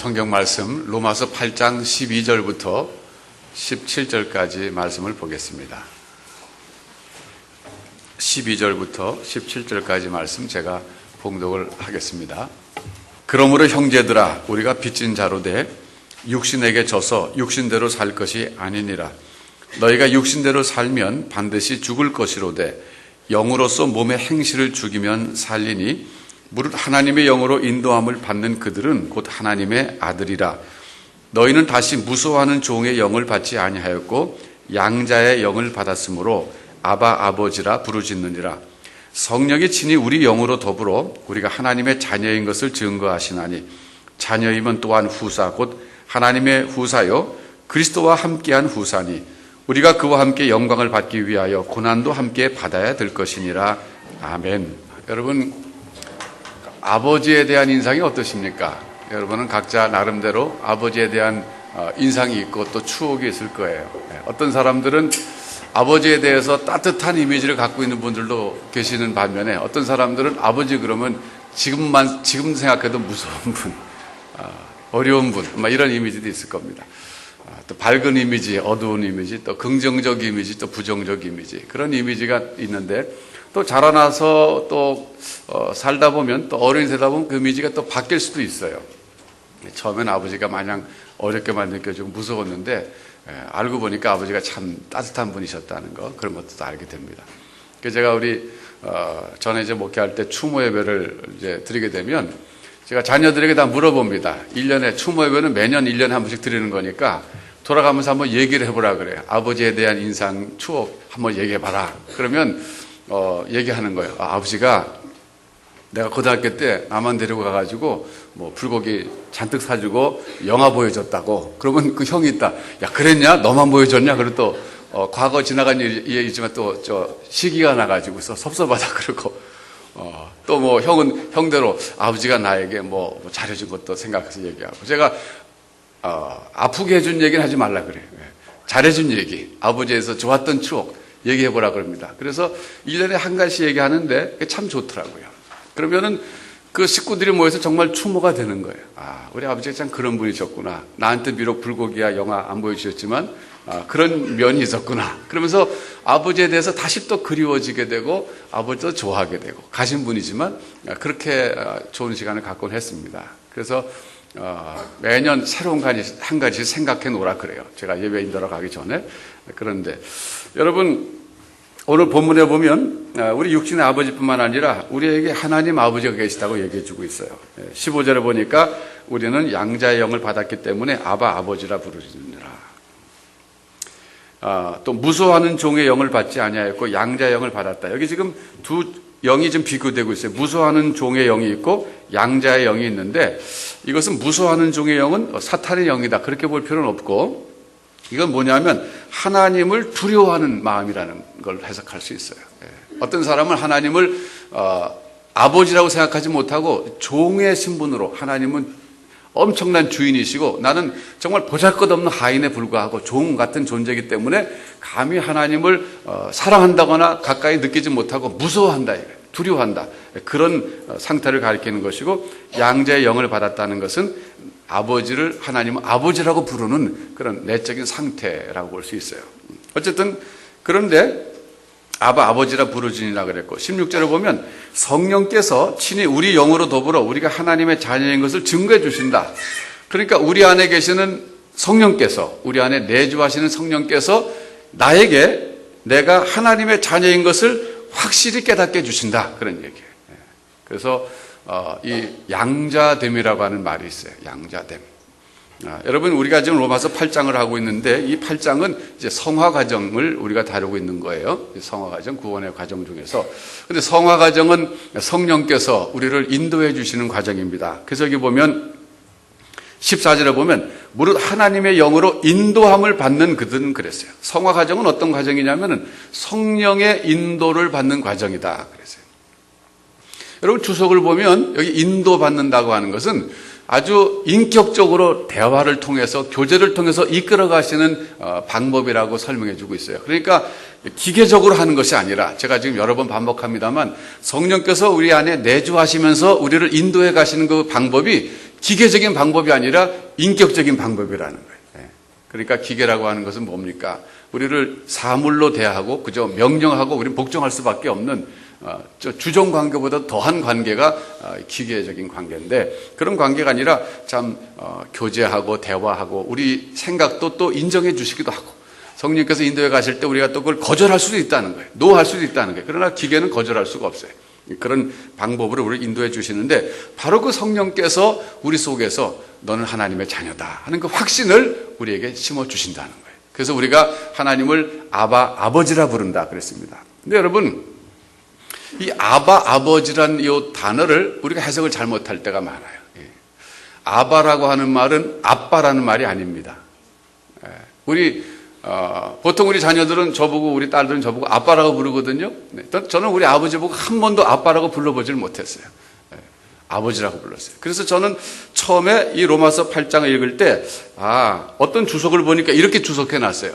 성경 말씀 로마서 8장 12절부터 17절까지 말씀을 보겠습니다. 12절부터 17절까지 말씀 제가 봉독을 하겠습니다. 그러므로 형제들아 우리가 빚진 자로 돼 육신에게 져서 육신대로 살 것이 아니니라. 너희가 육신대로 살면 반드시 죽을 것이로되 영으로서 몸의 행실을 죽이면 살리니 무릇 하나님의 영으로 인도함을 받는 그들은 곧 하나님의 아들이라. 너희는 다시 무소하는 종의 영을 받지 아니하였고 양자의 영을 받았으므로 아바 아버지라 부르짖느니라. 성령이 친히 우리 영으로 더불어 우리가 하나님의 자녀인 것을 증거하시나니 자녀이면 또한 후사 곧 하나님의 후사요 그리스도와 함께한 후사니 우리가 그와 함께 영광을 받기 위하여 고난도 함께 받아야 될 것이니라. 아멘. 여러분, 아버지에 대한 인상이 어떠십니까? 여러분은 각자 나름대로 아버지에 대한 인상이 있고 또 추억이 있을 거예요. 어떤 사람들은 아버지에 대해서 따뜻한 이미지를 갖고 있는 분들도 계시는 반면에 어떤 사람들은 아버지 그러면 지금 생각해도 무서운 분, 어려운 분, 이런 이미지도 있을 겁니다. 또 밝은 이미지, 어두운 이미지, 또 긍정적 이미지, 또 부정적 이미지, 그런 이미지가 있는데 또 자라나서 또 살다 보면 또 어른이 되다 보면 그 이미지가 또 바뀔 수도 있어요. 처음엔 아버지가 마냥 어렵게만 느껴지고 무서웠는데 알고 보니까 아버지가 참 따뜻한 분이셨다는 거, 그런 것도 알게 됩니다. 그래서 제가 우리 전에 이제 목회할 때 추모 예배를 이제 드리게 되면 제가 자녀들에게 다 물어봅니다. 1년에 추모 예배는 매년 1년에 한 번씩 드리는 거니까 돌아가면서 한번 얘기를 해보라 그래요. 아버지에 대한 인상, 추억 한번 얘기해봐라. 그러면 얘기하는 거예요. 아버지가 내가 고등학교 때 나만 데리고 가가지고 뭐 불고기 잔뜩 사주고 영화 보여줬다고. 그러면 그 형이 있다. 야, 그랬냐? 너만 보여줬냐? 그리고 또 과거 지나간 일이지만 또 시기가 나가지고서 섭섭하다 그러고 또 뭐 형은 형대로 아버지가 나에게 뭐 잘해준 것도 생각해서 얘기하고. 제가 아프게 해준 얘기는 하지 말라 그래요. 잘해준 얘기, 아버지에서 좋았던 추억 얘기해보라 그럽니다. 그래서 1년에 한 가지 얘기하는데 참 좋더라고요. 그러면은 그 식구들이 모여서 정말 추모가 되는 거예요. 우리 아버지가 참 그런 분이셨구나. 나한테 비록 불고기야 영화 안 보여주셨지만 그런 면이 있었구나. 그러면서 아버지에 대해서 다시 또 그리워지게 되고 아버지도 좋아하게 되고 가신 분이지만 그렇게 좋은 시간을 갖곤 했습니다. 그래서 매년 새로운 한 가지 생각해 놓으라 그래요. 제가 예배 인도하러 가기 전에. 그런데 여러분, 오늘 본문에 보면 우리 육신의 아버지뿐만 아니라 우리에게 하나님 아버지가 계시다고 얘기해 주고 있어요. 15절에 보니까 우리는 양자의 영을 받았기 때문에 아바 아버지라 부르짖느니라. 또 무소하는 종의 영을 받지 아니하였고 양자의 영을 받았다. 여기 지금 두 영이 좀 비교되고 있어요. 무소하는 종의 영이 있고 양자의 영이 있는데 이것은 무소하는 종의 영은 사탄의 영이다. 그렇게 볼 필요는 없고 이건 뭐냐면 하나님을 두려워하는 마음이라는 걸 해석할 수 있어요. 어떤 사람은 하나님을 아버지라고 생각하지 못하고 종의 신분으로 하나님은 엄청난 주인이시고 나는 정말 보잘것없는 하인에 불과하고 종 같은 존재이기 때문에 감히 하나님을 사랑한다거나 가까이 느끼지 못하고 무서워한다, 두려워한다. 그런 상태를 가리키는 것이고 양자의 영을 받았다는 것은 아버지를 하나님은 아버지라고 부르는 그런 내적인 상태라고 볼 수 있어요. 어쨌든 그런데 아버지라 부르짖으라 그랬고 16절에 보면 성령께서 친히 우리 영으로 더불어 우리가 하나님의 자녀인 것을 증거해 주신다. 그러니까 우리 안에 계시는 성령께서, 우리 안에 내주하시는 성령께서 나에게 내가 하나님의 자녀인 것을 확실히 깨닫게 해 주신다. 그런 얘기예요. 그래서 이 양자됨이라고 하는 말이 있어요. 양자됨. 여러분, 우리가 지금 로마서 8장을 하고 있는데 이 8장은 이제 성화 과정을 우리가 다루고 있는 거예요. 성화 과정, 구원의 과정 중에서. 근데 성화 과정은 성령께서 우리를 인도해 주시는 과정입니다. 그래서 여기 보면 14절에 보면 무릇 하나님의 영으로 인도함을 받는 그들은 그랬어요. 성화 과정은 어떤 과정이냐면은 성령의 인도를 받는 과정이다. 그랬어요. 여러분, 주석을 보면 여기 인도받는다고 하는 것은 아주 인격적으로 대화를 통해서 교제를 통해서 이끌어 가시는 방법이라고 설명해 주고 있어요. 그러니까 기계적으로 하는 것이 아니라 제가 지금 여러 번 반복합니다만 성령께서 우리 안에 내주하시면서 우리를 인도해 가시는 그 방법이 기계적인 방법이 아니라 인격적인 방법이라는 거예요. 그러니까 기계라고 하는 것은 뭡니까? 우리를 사물로 대하고 그저 명령하고 우리는 복종할 수밖에 없는 주종 관계보다 더한 관계가 기계적인 관계인데, 그런 관계가 아니라 참 교제하고 대화하고 우리 생각도 또 인정해 주시기도 하고, 성령께서 인도에 가실 때 우리가 또 그걸 거절할 수도 있다는 거예요. 노할 수도 있다는 거예요. 그러나 기계는 거절할 수가 없어요. 그런 방법으로 우리를 인도해 주시는데, 바로 그 성령께서 우리 속에서 너는 하나님의 자녀다 하는 그 확신을 우리에게 심어 주신다는 거예요. 그래서 우리가 하나님을 아버지라 부른다 그랬습니다. 근데 여러분, 이 아버지란 이 단어를 우리가 해석을 잘못할 때가 많아요. 아바라고 하는 말은 아빠라는 말이 아닙니다. 보통 우리 자녀들은 저보고, 우리 딸들은 저보고 아빠라고 부르거든요. 저는 우리 아버지 보고 한 번도 아빠라고 불러보질 못했어요. 아버지라고 불렀어요. 그래서 저는 처음에 이 로마서 8장을 읽을 때, 어떤 주석을 보니까 이렇게 주석해 놨어요.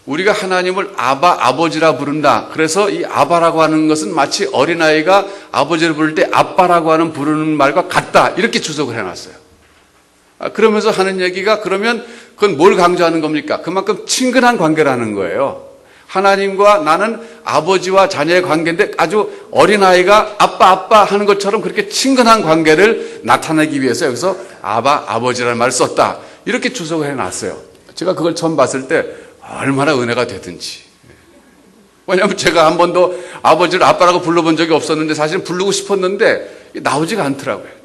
우리가 하나님을 아버지라 부른다. 그래서 이 아바라고 하는 것은 마치 어린아이가 아버지를 부를 때 아빠라고 하는 부르는 말과 같다. 이렇게 주석을 해놨어요. 그러면서 하는 얘기가, 그러면 그건 뭘 강조하는 겁니까? 그만큼 친근한 관계라는 거예요. 하나님과 나는 아버지와 자녀의 관계인데 아주 어린아이가 아빠 하는 것처럼 그렇게 친근한 관계를 나타내기 위해서 여기서 아버지라는 말을 썼다. 이렇게 주석을 해놨어요. 제가 그걸 처음 봤을 때 얼마나 은혜가 되든지. 왜냐하면 제가 한 번도 아버지를 아빠라고 불러본 적이 없었는데, 사실은 부르고 싶었는데 나오지가 않더라고요.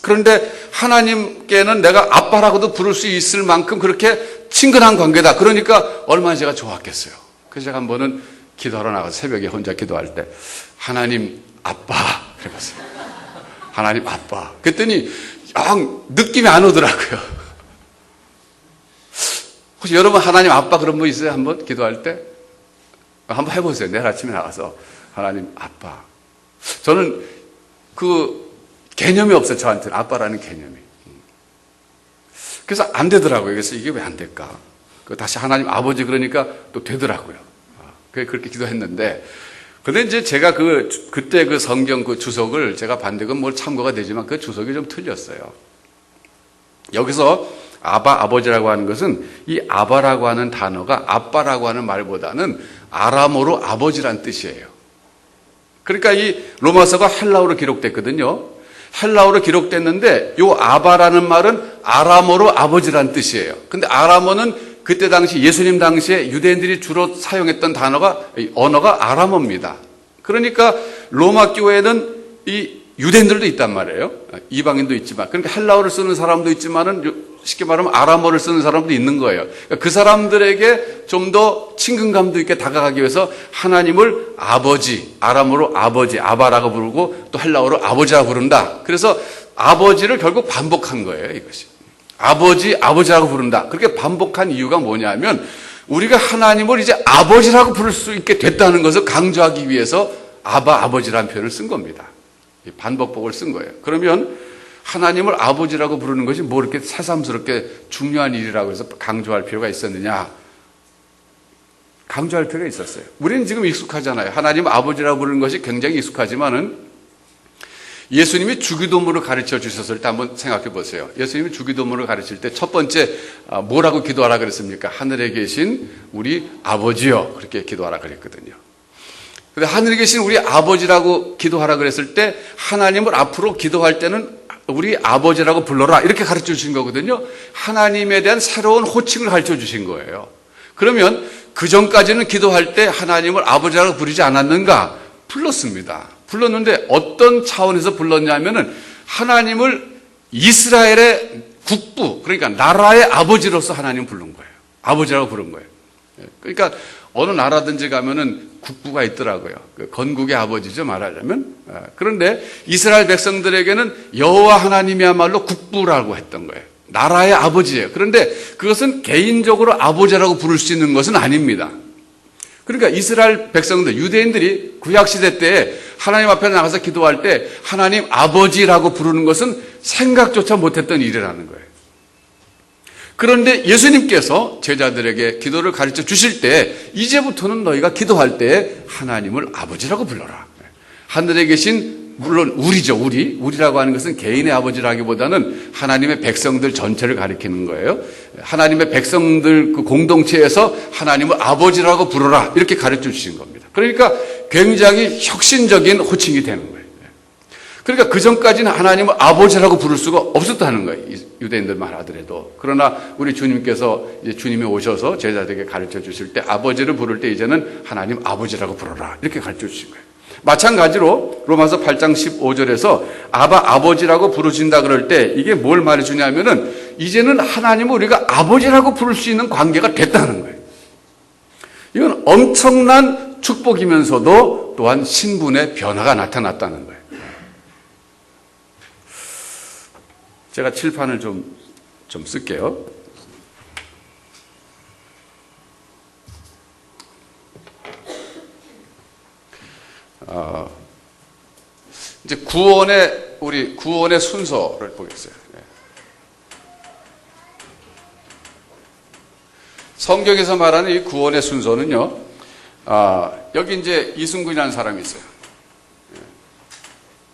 그런데 하나님께는 내가 아빠라고도 부를 수 있을 만큼 그렇게 친근한 관계다. 그러니까 얼마나 제가 좋았겠어요. 그래서 제가 한 번은 기도하러 나가서 새벽에 혼자 기도할 때 하나님 아빠 그래봤어요. 하나님 아빠. 그랬더니 느낌이 안 오더라고요. 혹시 여러분 하나님 아빠 그런 분 있어요? 한번 기도할 때? 한번 해보세요. 내일 아침에 나가서 하나님 아빠. 저는 그 개념이 없어요. 저한테는 아빠라는 개념이. 그래서 안 되더라고요. 그래서 이게 왜 안 될까? 다시 하나님 아버지 그러니까 또 되더라고요. 그렇게 기도했는데, 근데 이제 제가 그때 그 성경 그 주석을 제가 반대건 뭘 참고가 되지만 그 주석이 좀 틀렸어요. 여기서 아버지라고 하는 것은 이 아바라고 하는 단어가 아빠라고 하는 말보다는 아람어로 아버지란 뜻이에요. 그러니까 이 로마서가 헬라어로 기록됐거든요. 헬라어로 기록됐는데 이 아바라는 말은 아람어로 아버지란 뜻이에요. 근데 아람어는 그때 당시 예수님 당시에 유대인들이 주로 사용했던 언어가 아람어입니다. 그러니까 로마 교회는 이 유대인들도 있단 말이에요. 이방인도 있지만, 그러니까 헬라어를 쓰는 사람도 있지만은 쉽게 말하면 아람어를 쓰는 사람도 있는 거예요. 그러니까 그 사람들에게 좀 더 친근감도 있게 다가가기 위해서 하나님을 아버지, 아람어로 아버지, 아바라고 부르고 또 헬라어로 아버지라고 부른다. 그래서 아버지를 결국 반복한 거예요, 이것이. 아버지라고 부른다. 그렇게 반복한 이유가 뭐냐면 우리가 하나님을 이제 아버지라고 부를 수 있게 됐다는 것을 강조하기 위해서 아버지라는 표현을 쓴 겁니다. 반복법을 쓴 거예요. 그러면 하나님을 아버지라고 부르는 것이 뭐 이렇게 새삼스럽게 중요한 일이라고 해서 강조할 필요가 있었느냐? 강조할 필요가 있었어요. 우리는 지금 익숙하잖아요. 하나님 아버지라고 부르는 것이 굉장히 익숙하지만은 예수님이 주기도문을 가르쳐 주셨을 때 한번 생각해 보세요. 예수님이 주기도문을 가르칠 때 첫 번째 뭐라고 기도하라 그랬습니까? 하늘에 계신 우리 아버지여, 그렇게 기도하라 그랬거든요. 근데 하늘에 계신 우리 아버지라고 기도하라 그랬을 때 하나님을 앞으로 기도할 때는 우리 아버지라고 불러라, 이렇게 가르쳐 주신 거거든요. 하나님에 대한 새로운 호칭을 가르쳐 주신 거예요. 그러면 그 전까지는 기도할 때 하나님을 아버지라고 부르지 않았는가? 불렀습니다. 불렀는데 어떤 차원에서 불렀냐면은 하나님을 이스라엘의 국부, 그러니까 나라의 아버지로서 하나님 부른 거예요. 아버지라고 부른 거예요. 그러니까 어느 나라든지 가면은 국부가 있더라고요. 건국의 아버지죠, 말하자면. 그런데 이스라엘 백성들에게는 여호와 하나님이야말로 국부라고 했던 거예요. 나라의 아버지예요. 그런데 그것은 개인적으로 아버지라고 부를 수 있는 것은 아닙니다. 그러니까 이스라엘 백성들, 유대인들이 구약시대 때 하나님 앞에 나가서 기도할 때 하나님 아버지라고 부르는 것은 생각조차 못했던 일이라는 거예요. 그런데 예수님께서 제자들에게 기도를 가르쳐 주실 때 이제부터는 너희가 기도할 때 하나님을 아버지라고 불러라. 하늘에 계신, 물론 우리죠, 우리라고 하는 것은 개인의 아버지라기보다는 하나님의 백성들 전체를 가리키는 거예요. 하나님의 백성들 그 공동체에서 하나님을 아버지라고 부르라, 이렇게 가르쳐 주신 겁니다. 그러니까 굉장히 혁신적인 호칭이 되는 거예요. 그러니까 그 전까지는 하나님을 아버지라고 부를 수가 없었다는 거예요. 유대인들만 하더라도. 그러나 우리 주님께서 이제 주님이 오셔서 제자들에게 가르쳐 주실 때 아버지를 부를 때 이제는 하나님 아버지라고 부르라, 이렇게 가르쳐 주신 거예요. 마찬가지로 로마서 8장 15절에서 아버지라고 부르신다 그럴 때 이게 뭘 말해주냐면은 이제는 하나님을 우리가 아버지라고 부를 수 있는 관계가 됐다는 거예요. 이건 엄청난 축복이면서도 또한 신분의 변화가 나타났다는 거예요. 제가 칠판을 좀 쓸게요. 이제 우리 구원의 순서를 보겠어요. 성경에서 말하는 이 구원의 순서는요, 여기 이제 이순근이라는 사람이 있어요.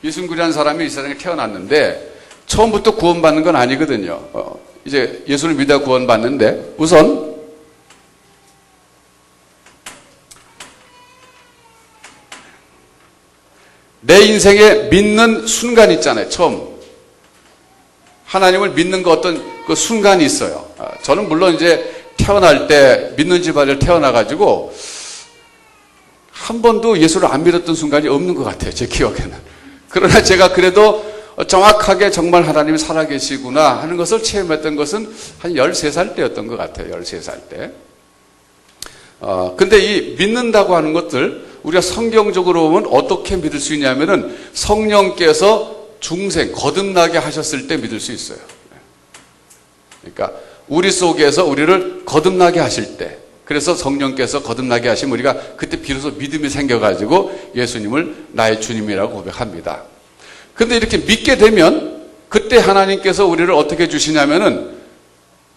이순근이라는 사람이 이 세상에 태어났는데, 처음부터 구원받는 건 아니거든요. 이제 예수를 믿어 구원받는데, 우선, 내 인생에 믿는 순간이 있잖아요. 처음. 하나님을 믿는 그 어떤 그 순간이 있어요. 저는 물론 이제 태어날 때 믿는 집안을 태어나가지고 한 번도 예수를 안 믿었던 순간이 없는 것 같아요. 제 기억에는. 그러나 제가 그래도 정확하게 정말 하나님이 살아계시구나 하는 것을 체험했던 것은 한 13살 때였던 것 같아요. 13살 때. 근데 이 믿는다고 하는 것들, 우리가 성경적으로 보면 어떻게 믿을 수 있냐면은 성령께서 중생, 거듭나게 하셨을 때 믿을 수 있어요. 그러니까 우리 속에서 우리를 거듭나게 하실 때, 그래서 성령께서 거듭나게 하시면 우리가 그때 비로소 믿음이 생겨가지고 예수님을 나의 주님이라고 고백합니다. 근데 이렇게 믿게 되면 그때 하나님께서 우리를 어떻게 해주시냐면은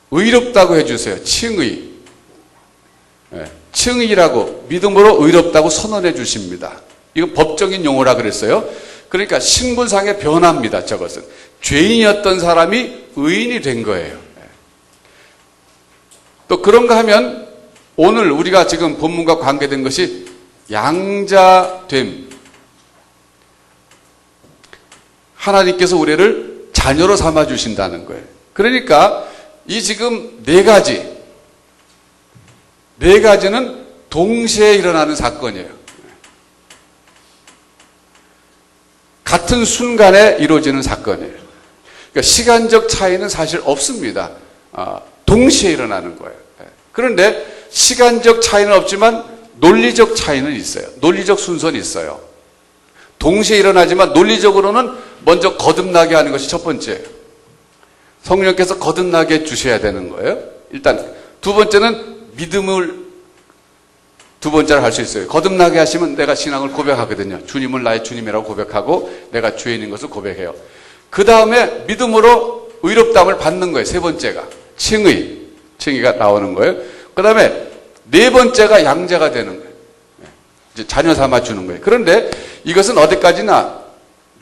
의롭다고 해주세요. 칭의. 칭의라고, 믿음으로 의롭다고 선언해 주십니다. 이거 법적인 용어라 그랬어요. 그러니까 신분상의 변화입니다. 저것은 죄인이었던 사람이 의인이 된 거예요. 또 그런가 하면 오늘 우리가 지금 본문과 관계된 것이 양자됨. 하나님께서 우리를 자녀로 삼아 주신다는 거예요. 그러니까 이 지금 네 가지는 동시에 일어나는 사건이에요. 같은 순간에 이루어지는 사건이에요. 그러니까 시간적 차이는 사실 없습니다. 동시에 일어나는 거예요. 그런데 시간적 차이는 없지만 논리적 차이는 있어요. 논리적 순서는 있어요. 동시에 일어나지만 논리적으로는 먼저 거듭나게 하는 것이 첫 번째예요. 성령께서 거듭나게 해주셔야 되는 거예요. 일단 두 번째는 믿음을 두 번째로 할 수 있어요. 거듭나게 하시면 내가 신앙을 고백하거든요. 주님을 나의 주님이라고 고백하고 내가 죄인인 것을 고백해요. 그 다음에 믿음으로 의롭다함을 받는 거예요. 세 번째가 칭의가 나오는 거예요. 그 다음에 네 번째가 양자가 되는 거예요. 이제 자녀 삼아 주는 거예요. 그런데 이것은 어디까지나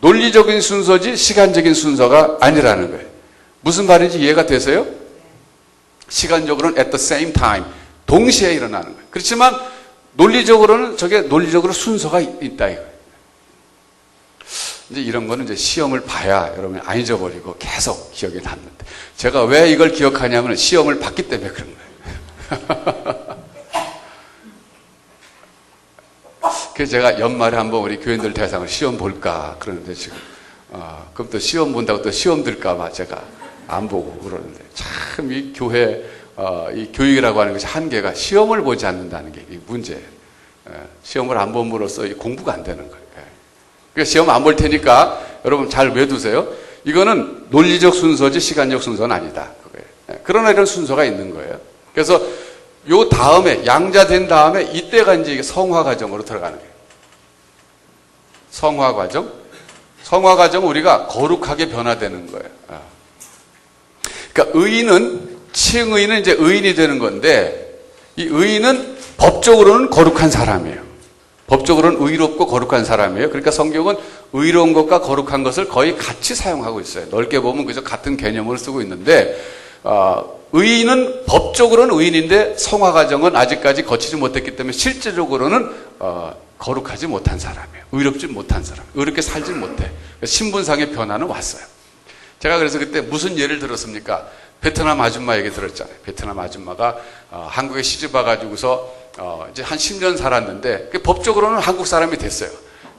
논리적인 순서지 시간적인 순서가 아니라는 거예요. 무슨 말인지 이해가 되세요? 시간적으로는 at the same time, 동시에 일어나는 거예요. 그렇지만 논리적으로는 저게 논리적으로 순서가 있다 이거예요. 이제 이런 거는 이제 시험을 봐야 여러분이 안 잊어버리고 계속 기억이 남는데, 제가 왜 이걸 기억하냐면 시험을 봤기 때문에 그런 거예요. 그래서 제가 연말에 한번 우리 교인들 대상을 시험 볼까 그러는데 지금 그럼 또 시험 본다고 또 시험 들까봐 제가 안 보고 그러는데, 참 이 교회 이 교육이라고 하는 것이 한계가 시험을 보지 않는다는 게 문제예요. 시험을 안 봄으로써 공부가 안 되는 거예요. 그래서 시험 안 볼 테니까 여러분 잘 외두세요. 이거는 논리적 순서지 시간적 순서는 아니다. 그러나 이런 순서가 있는 거예요. 그래서 요 다음에 양자된 다음에 이때가 이제 성화 과정으로 들어가는 거예요. 성화 과정. 성화 과정은 우리가 거룩하게 변화되는 거예요. 그러니까 의인은, 칭의는 이제 의인이 되는 건데, 이 의인은 법적으로는 거룩한 사람이에요. 법적으로는 의롭고 거룩한 사람이에요. 그러니까 성경은 의로운 것과 거룩한 것을 거의 같이 사용하고 있어요. 넓게 보면 그저 같은 개념을 쓰고 있는데 의인은 법적으로는 의인인데 성화 과정은 아직까지 거치지 못했기 때문에 실질적으로는 거룩하지 못한 사람이에요. 의롭지 못한 사람. 의롭게 살지 못해. 신분상의 변화는 왔어요. 제가 그래서 그때 무슨 예를 들었습니까? 베트남 아줌마 얘기 들었잖아요. 베트남 아줌마가 한국에 시집 와가지고서 이제 한 10년 살았는데 법적으로는 한국 사람이 됐어요.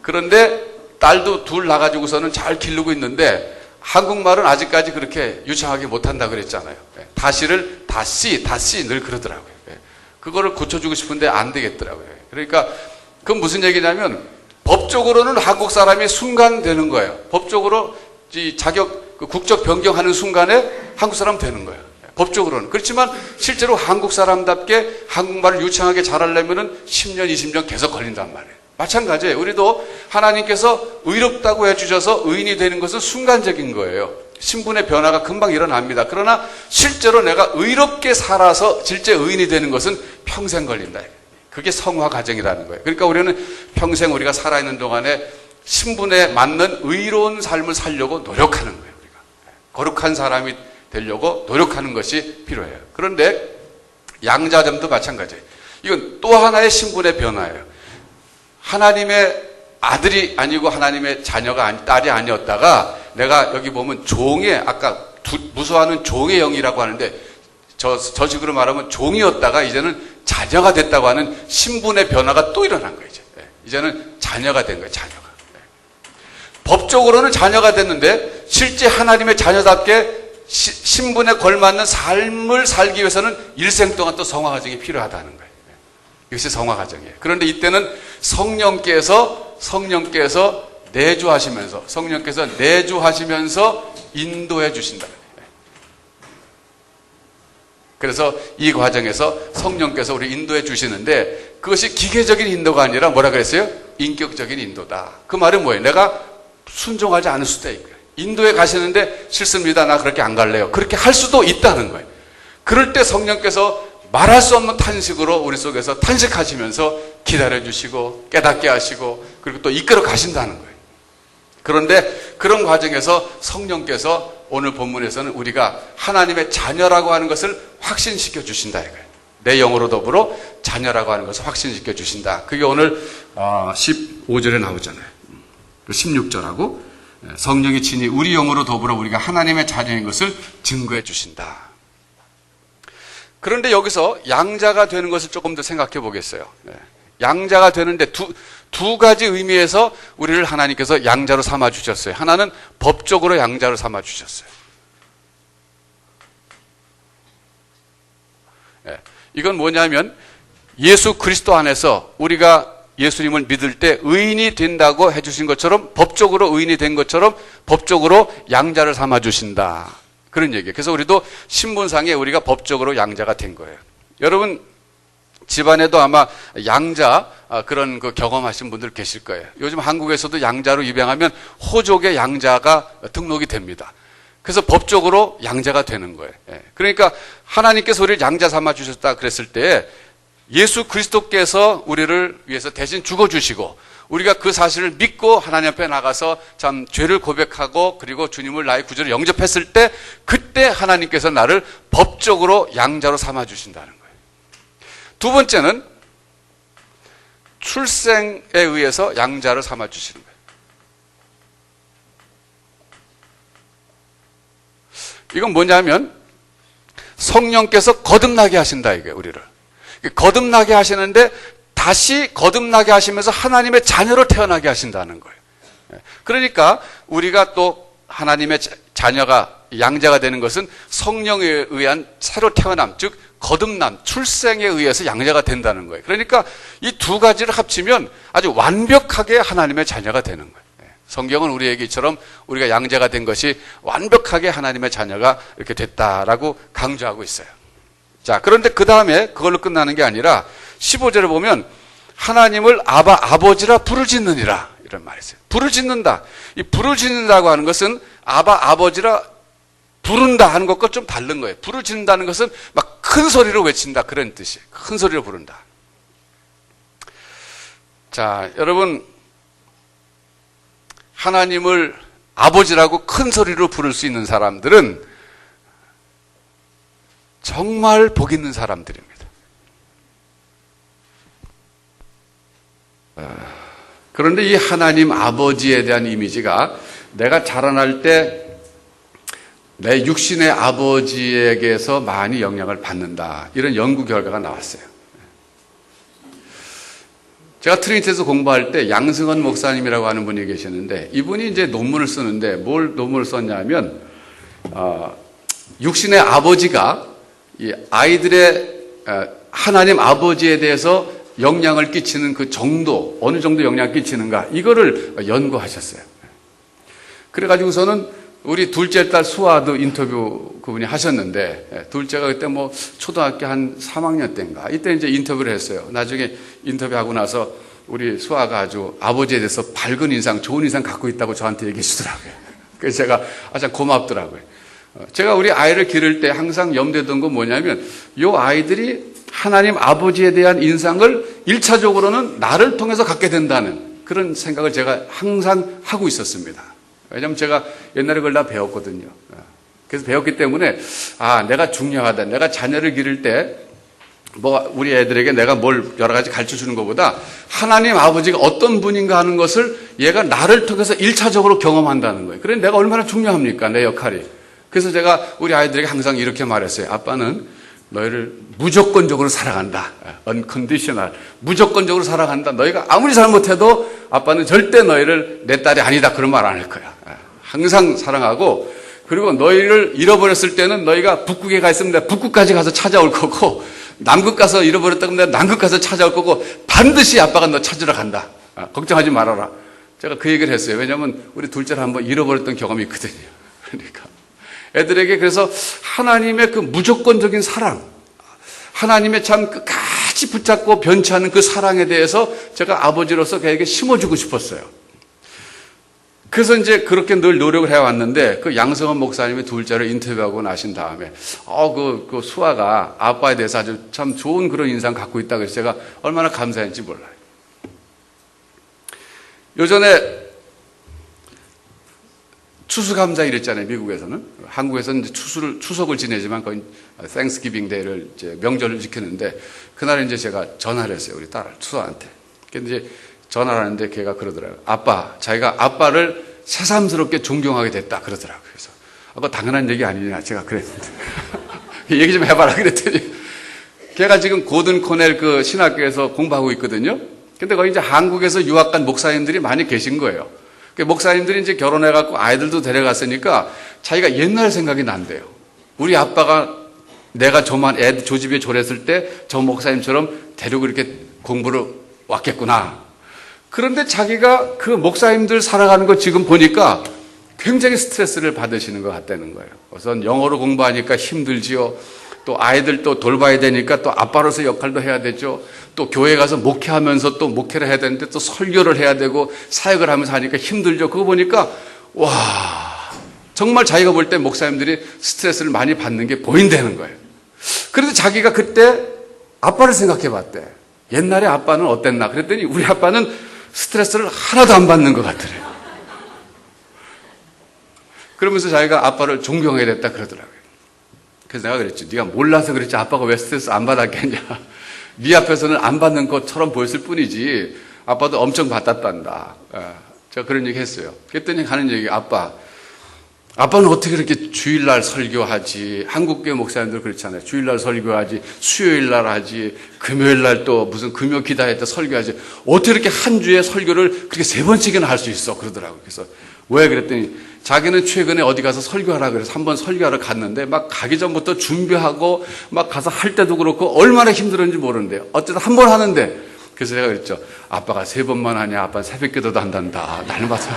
그런데 딸도 둘 낳아가지고서는 잘 기르고 있는데 한국말은 아직까지 그렇게 유창하게 못한다 그랬잖아요. 다시를 다시 늘 그러더라고요. 그거를 고쳐주고 싶은데 안 되겠더라고요. 그러니까 그건 무슨 얘기냐면 법적으로는 한국 사람이 순간 되는 거예요. 법적으로 국적 변경하는 순간에 한국 사람 되는 거예요. 법적으로는. 그렇지만 실제로 한국 사람답게 한국말을 유창하게 잘하려면은 10년, 20년 계속 걸린단 말이에요. 마찬가지예요. 우리도 하나님께서 의롭다고 해주셔서 의인이 되는 것은 순간적인 거예요. 신분의 변화가 금방 일어납니다. 그러나 실제로 내가 의롭게 살아서 실제 의인이 되는 것은 평생 걸린다. 그게 성화 과정이라는 거예요. 그러니까 우리는 평생 우리가 살아있는 동안에 신분에 맞는 의로운 삶을 살려고 노력하는 거예요. 우리가. 거룩한 사람이 되려고 노력하는 것이 필요해요. 그런데 양자점도 마찬가지예요. 이건 또 하나의 신분의 변화예요. 하나님의 아들이 아니고 하나님의 자녀가 딸이 아니었다가 내가 여기 보면 종의 아까 무수하는 종의 영이라고 하는데 저식으로 말하면 종이었다가 이제는 자녀가 됐다고 하는 신분의 변화가 또 일어난 거예요. 이제는 자녀가 된 거예요. 자녀가. 법적으로는 자녀가 됐는데 실제 하나님의 자녀답게 신분에 걸맞는 삶을 살기 위해서는 일생 동안 또 성화 과정이 필요하다는 거예요. 이것이 성화 과정이에요. 그런데 이때는 성령께서 내주하시면서 인도해 주신다. 그래서 이 과정에서 성령께서 우리 인도해 주시는데 그것이 기계적인 인도가 아니라 뭐라 그랬어요? 인격적인 인도다. 그 말은 뭐예요? 내가 순종하지 않을 수도 있고요. 인도에 가시는데 싫습니다. 나 그렇게 안 갈래요. 그렇게 할 수도 있다는 거예요. 그럴 때 성령께서 말할 수 없는 탄식으로 우리 속에서 탄식하시면서 기다려주시고 깨닫게 하시고 그리고 또 이끌어 가신다는 거예요. 그런데 그런 과정에서 성령께서 오늘 본문에서는 우리가 하나님의 자녀라고 하는 것을 확신시켜 주신다 이거예요. 내 영으로 더불어 자녀라고 하는 것을 확신시켜 주신다. 그게 오늘 15절에 나오잖아요. 16절하고 성령이 친히 우리 영으로 더불어 우리가 하나님의 자녀인 것을 증거해 주신다. 그런데 여기서 양자가 되는 것을 조금 더 생각해 보겠어요. 양자가 되는데 두 가지 의미에서 우리를 하나님께서 양자로 삼아 주셨어요. 하나는 법적으로 양자로 삼아 주셨어요. 이건 뭐냐면 예수 그리스도 안에서 우리가 예수님을 믿을 때 의인이 된다고 해주신 것처럼 법적으로 의인이 된 것처럼 법적으로 양자를 삼아 주신다. 그런 얘기예요. 그래서 우리도 신분상에 우리가 법적으로 양자가 된 거예요. 여러분 집안에도 아마 양자 그런 그 경험하신 분들 계실 거예요. 요즘 한국에서도 양자로 입양하면 호족의 양자가 등록이 됩니다. 그래서 법적으로 양자가 되는 거예요. 그러니까 하나님께서 우리를 양자 삼아 주셨다 그랬을 때 예수 그리스도께서 우리를 위해서 대신 죽어주시고 우리가 그 사실을 믿고 하나님 앞에 나가서 참 죄를 고백하고 그리고 주님을 나의 구주로 영접했을 때 그때 하나님께서 나를 법적으로 양자로 삼아 주신다는 거예요. 두 번째는 출생에 의해서 양자를 삼아 주시는 거예요. 이건 뭐냐면 성령께서 거듭나게 하신다 이게 우리를. 거듭나게 하시는데 다시 거듭나게 하시면서 하나님의 자녀로 태어나게 하신다는 거예요. 그러니까 우리가 또 하나님의 자녀가 양자가 되는 것은 성령에 의한 새로 태어남, 즉 거듭남, 출생에 의해서 양자가 된다는 거예요. 그러니까 이 두 가지를 합치면 아주 완벽하게 하나님의 자녀가 되는 거예요. 성경은 우리에게 이처럼 우리가 양자가 된 것이 완벽하게 하나님의 자녀가 이렇게 됐다라고 강조하고 있어요. 자, 그런데 그 다음에 그걸로 끝나는 게 아니라 15절에 보면 하나님을 아버지라 부르짖느니라 이런 말이 있어요. 부르짖는다. 이 부르짖는다고 하는 것은 아버지라 부른다 하는 것과 좀 다른 거예요. 부르짖는다는 것은 막 큰 소리로 외친다 그런 뜻이에요. 큰 소리로 부른다. 자, 여러분, 하나님을 아버지라고 큰 소리로 부를 수 있는 사람들은 정말 복 있는 사람들입니다. 그런데 이 하나님 아버지에 대한 이미지가 내가 자라날 때 내 육신의 아버지에게서 많이 영향을 받는다. 이런 연구 결과가 나왔어요. 제가 트리니티에서 공부할 때 양승헌 목사님이라고 하는 분이 계셨는데 이분이 이제 논문을 쓰는데 뭘 논문을 썼냐면 육신의 아버지가 이 아이들의 하나님 아버지에 대해서 영향을 끼치는 그 정도, 어느 정도 영향을 끼치는가 이거를 연구하셨어요. 그래가지고서는 우리 둘째 딸 수아도 인터뷰 그분이 하셨는데 둘째가 그때 뭐 초등학교 한 3학년 때인가 이때 이제 인터뷰를 했어요. 나중에 인터뷰하고 나서 우리 수아가 아주 아버지에 대해서 밝은 인상, 좋은 인상 갖고 있다고 저한테 얘기해 주더라고요. 그래서 제가 참 고맙더라고요. 제가 우리 아이를 기를 때 항상 염두했던 건 뭐냐면 이 아이들이 하나님 아버지에 대한 인상을 1차적으로는 나를 통해서 갖게 된다는 그런 생각을 제가 항상 하고 있었습니다. 왜냐하면 제가 옛날에 그걸 다 배웠거든요. 그래서 배웠기 때문에 내가 중요하다. 내가 자녀를 기를 때 뭐 우리 애들에게 내가 뭘 여러 가지 가르쳐 주는 것보다 하나님 아버지가 어떤 분인가 하는 것을 얘가 나를 통해서 1차적으로 경험한다는 거예요. 그래 내가 얼마나 중요합니까? 내 역할이. 그래서 제가 우리 아이들에게 항상 이렇게 말했어요. 아빠는 너희를 무조건적으로 사랑한다. unconditional. 무조건적으로 사랑한다. 너희가 아무리 잘못해도 아빠는 절대 너희를 내 딸이 아니다. 그런 말 안 할 거야. 항상 사랑하고 그리고 너희를 잃어버렸을 때는 너희가 북극에 가 있으면 내가 북극까지 가서 찾아올 거고 남극 가서 잃어버렸다고 내가 남극 가서 찾아올 거고 반드시 아빠가 너 찾으러 간다. 걱정하지 말아라. 제가 그 얘기를 했어요. 왜냐하면 우리 둘째를 한번 잃어버렸던 경험이 있거든요. 그러니까 애들에게 그래서 하나님의 그 무조건적인 사랑, 하나님의 참 끝까지 붙잡고 변치 않은 그 사랑에 대해서 제가 아버지로서 걔에게 심어주고 싶었어요. 그래서 이제 그렇게 늘 노력을 해왔는데 그 양성원 목사님의 둘째를 인터뷰하고 나신 다음에 그 수아가 아빠에 대해서 아주 참 좋은 그런 인상 갖고 있다고 해서 제가 얼마나 감사했는지 몰라요. 요전에 추수감사 이랬잖아요, 미국에서는. 한국에서는 이제 추석을 지내지만 거의 땡스기빙 데이를 이제 명절을 지키는데 그날 이제 제가 전화를 했어요, 우리 딸, 수아한테. 근데 이제 전화를 하는데 걔가 그러더라고요. 자기가 아빠를 새삼스럽게 존경하게 됐다, 그러더라고요. 그래서, 그거 당연한 얘기 아니냐, 제가 그랬는데. 얘기 좀 해봐라, 그랬더니. 걔가 지금 고든 코넬 그 신학교에서 공부하고 있거든요. 근데 거기 이제 한국에서 유학 간 목사님들이 많이 계신 거예요. 목사님들이 이제 결혼해갖고 아이들도 데려갔으니까 자기가 옛날 생각이 난대요. 우리 아빠가 내가 저 집에 졸했을 때 저 목사님처럼 데리고 이렇게 공부를 왔겠구나. 그런데 자기가 그 목사님들 살아가는 거 지금 보니까 굉장히 스트레스를 받으시는 것 같다는 거예요. 우선 영어로 공부하니까 힘들지요. 또 아이들 또 돌봐야 되니까 또 아빠로서 역할도 해야 되죠. 또 교회 가서 목회하면서 또 목회를 해야 되는데 또 설교를 해야 되고 사역을 하면서 하니까 힘들죠. 그거 보니까 와, 정말 자기가 볼 때 목사님들이 스트레스를 많이 받는 게 보인다는 거예요. 그래서 자기가 그때 아빠를 생각해 봤대. 옛날에 아빠는 어땠나? 그랬더니 우리 아빠는 스트레스를 하나도 안 받는 것 같더래요. 그러면서 자기가 아빠를 존경하게 됐다 그러더라고요. 그래서 내가 그랬지. 네가 몰라서 그랬지. 아빠가 왜 스트레스 안 받았겠냐. 네 앞에서는 안 받는 것처럼 보였을 뿐이지 아빠도 엄청 받았단다. 제가 그런 얘기 했어요. 그랬더니 하는 얘기, 아빠는 어떻게 그렇게 주일날 설교하지? 한국교회 목사님들 그렇잖아요. 주일날 설교하지, 수요일날 하지, 금요일날 또 무슨 금요 기다릴 때 설교하지. 어떻게 이렇게 한 주에 설교를 그렇게 3번씩이나 할 수 있어? 그러더라고요. 그래서 왜 그랬더니 자기는 최근에 어디 가서 설교하라 그래서 한번 설교하러 갔는데 막 가기 전부터 준비하고 막 가서 할 때도 그렇고 얼마나 힘들었는지 모르는데요. 어쨌든 한 번 하는데 그래서 제가 그랬죠. 아빠가 3번만 하냐? 아빠는 새벽기도도 한단다. 나는 봐서.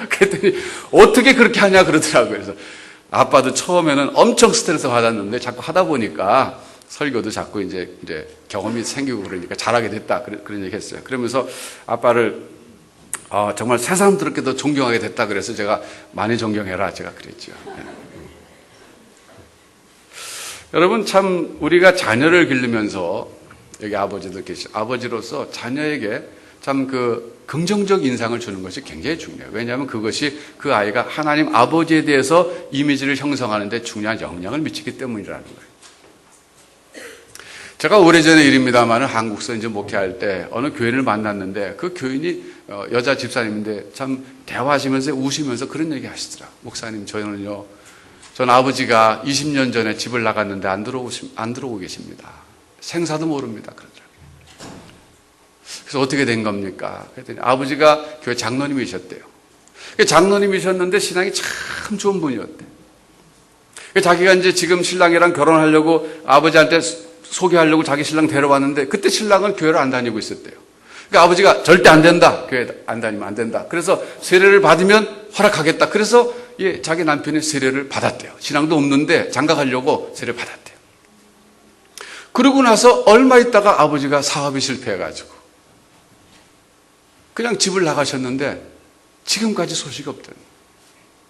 그랬더니 어떻게 그렇게 하냐 그러더라고요. 그래서 아빠도 처음에는 엄청 스트레스 받았는데 자꾸 하다 보니까 설교도 자꾸 이제 경험이 생기고 그러니까 잘하게 됐다. 그런 얘기 했어요. 그러면서 아빠를 정말 새삼스럽게도 존경하게 됐다. 그래서 제가 많이 존경해라. 제가 그랬죠. 네. 여러분 참 우리가 자녀를 기르면서 여기 아버지도 계시죠. 아버지로서 자녀에게 참 그 긍정적 인상을 주는 것이 굉장히 중요해요. 왜냐하면 그것이 그 아이가 하나님 아버지에 대해서 이미지를 형성하는 데 중요한 영향을 미치기 때문이라는 거예요. 제가 오래전의 일입니다만 한국서 이제 목회할 때 어느 교인을 만났는데 그 교인이 여자 집사님인데 참 대화하시면서 우시면서 그런 얘기 하시더라. 목사님, 저는 아버지가 20년 전에 집을 나갔는데 안 들어오고 계십니다. 생사도 모릅니다. 그러더라고요. 그래서 어떻게 된 겁니까? 그랬더니 아버지가 교회 장로님이셨대요. 장로님이셨는데 신앙이 참 좋은 분이었대. 자기가 이제 지금 신랑이랑 결혼하려고 아버지한테 소개하려고 자기 신랑 데려왔는데 그때 신랑은 교회를 안 다니고 있었대요. 그러니까 아버지가 절대 안 된다. 교회 안 다니면 안 된다. 그래서 세례를 받으면 허락하겠다. 그래서 자기 남편이 세례를 받았대요. 신앙도 없는데 장가가려고 세례를 받았대요. 그러고 나서 얼마 있다가 아버지가 사업이 실패해가지고 그냥 집을 나가셨는데 지금까지 소식이 없던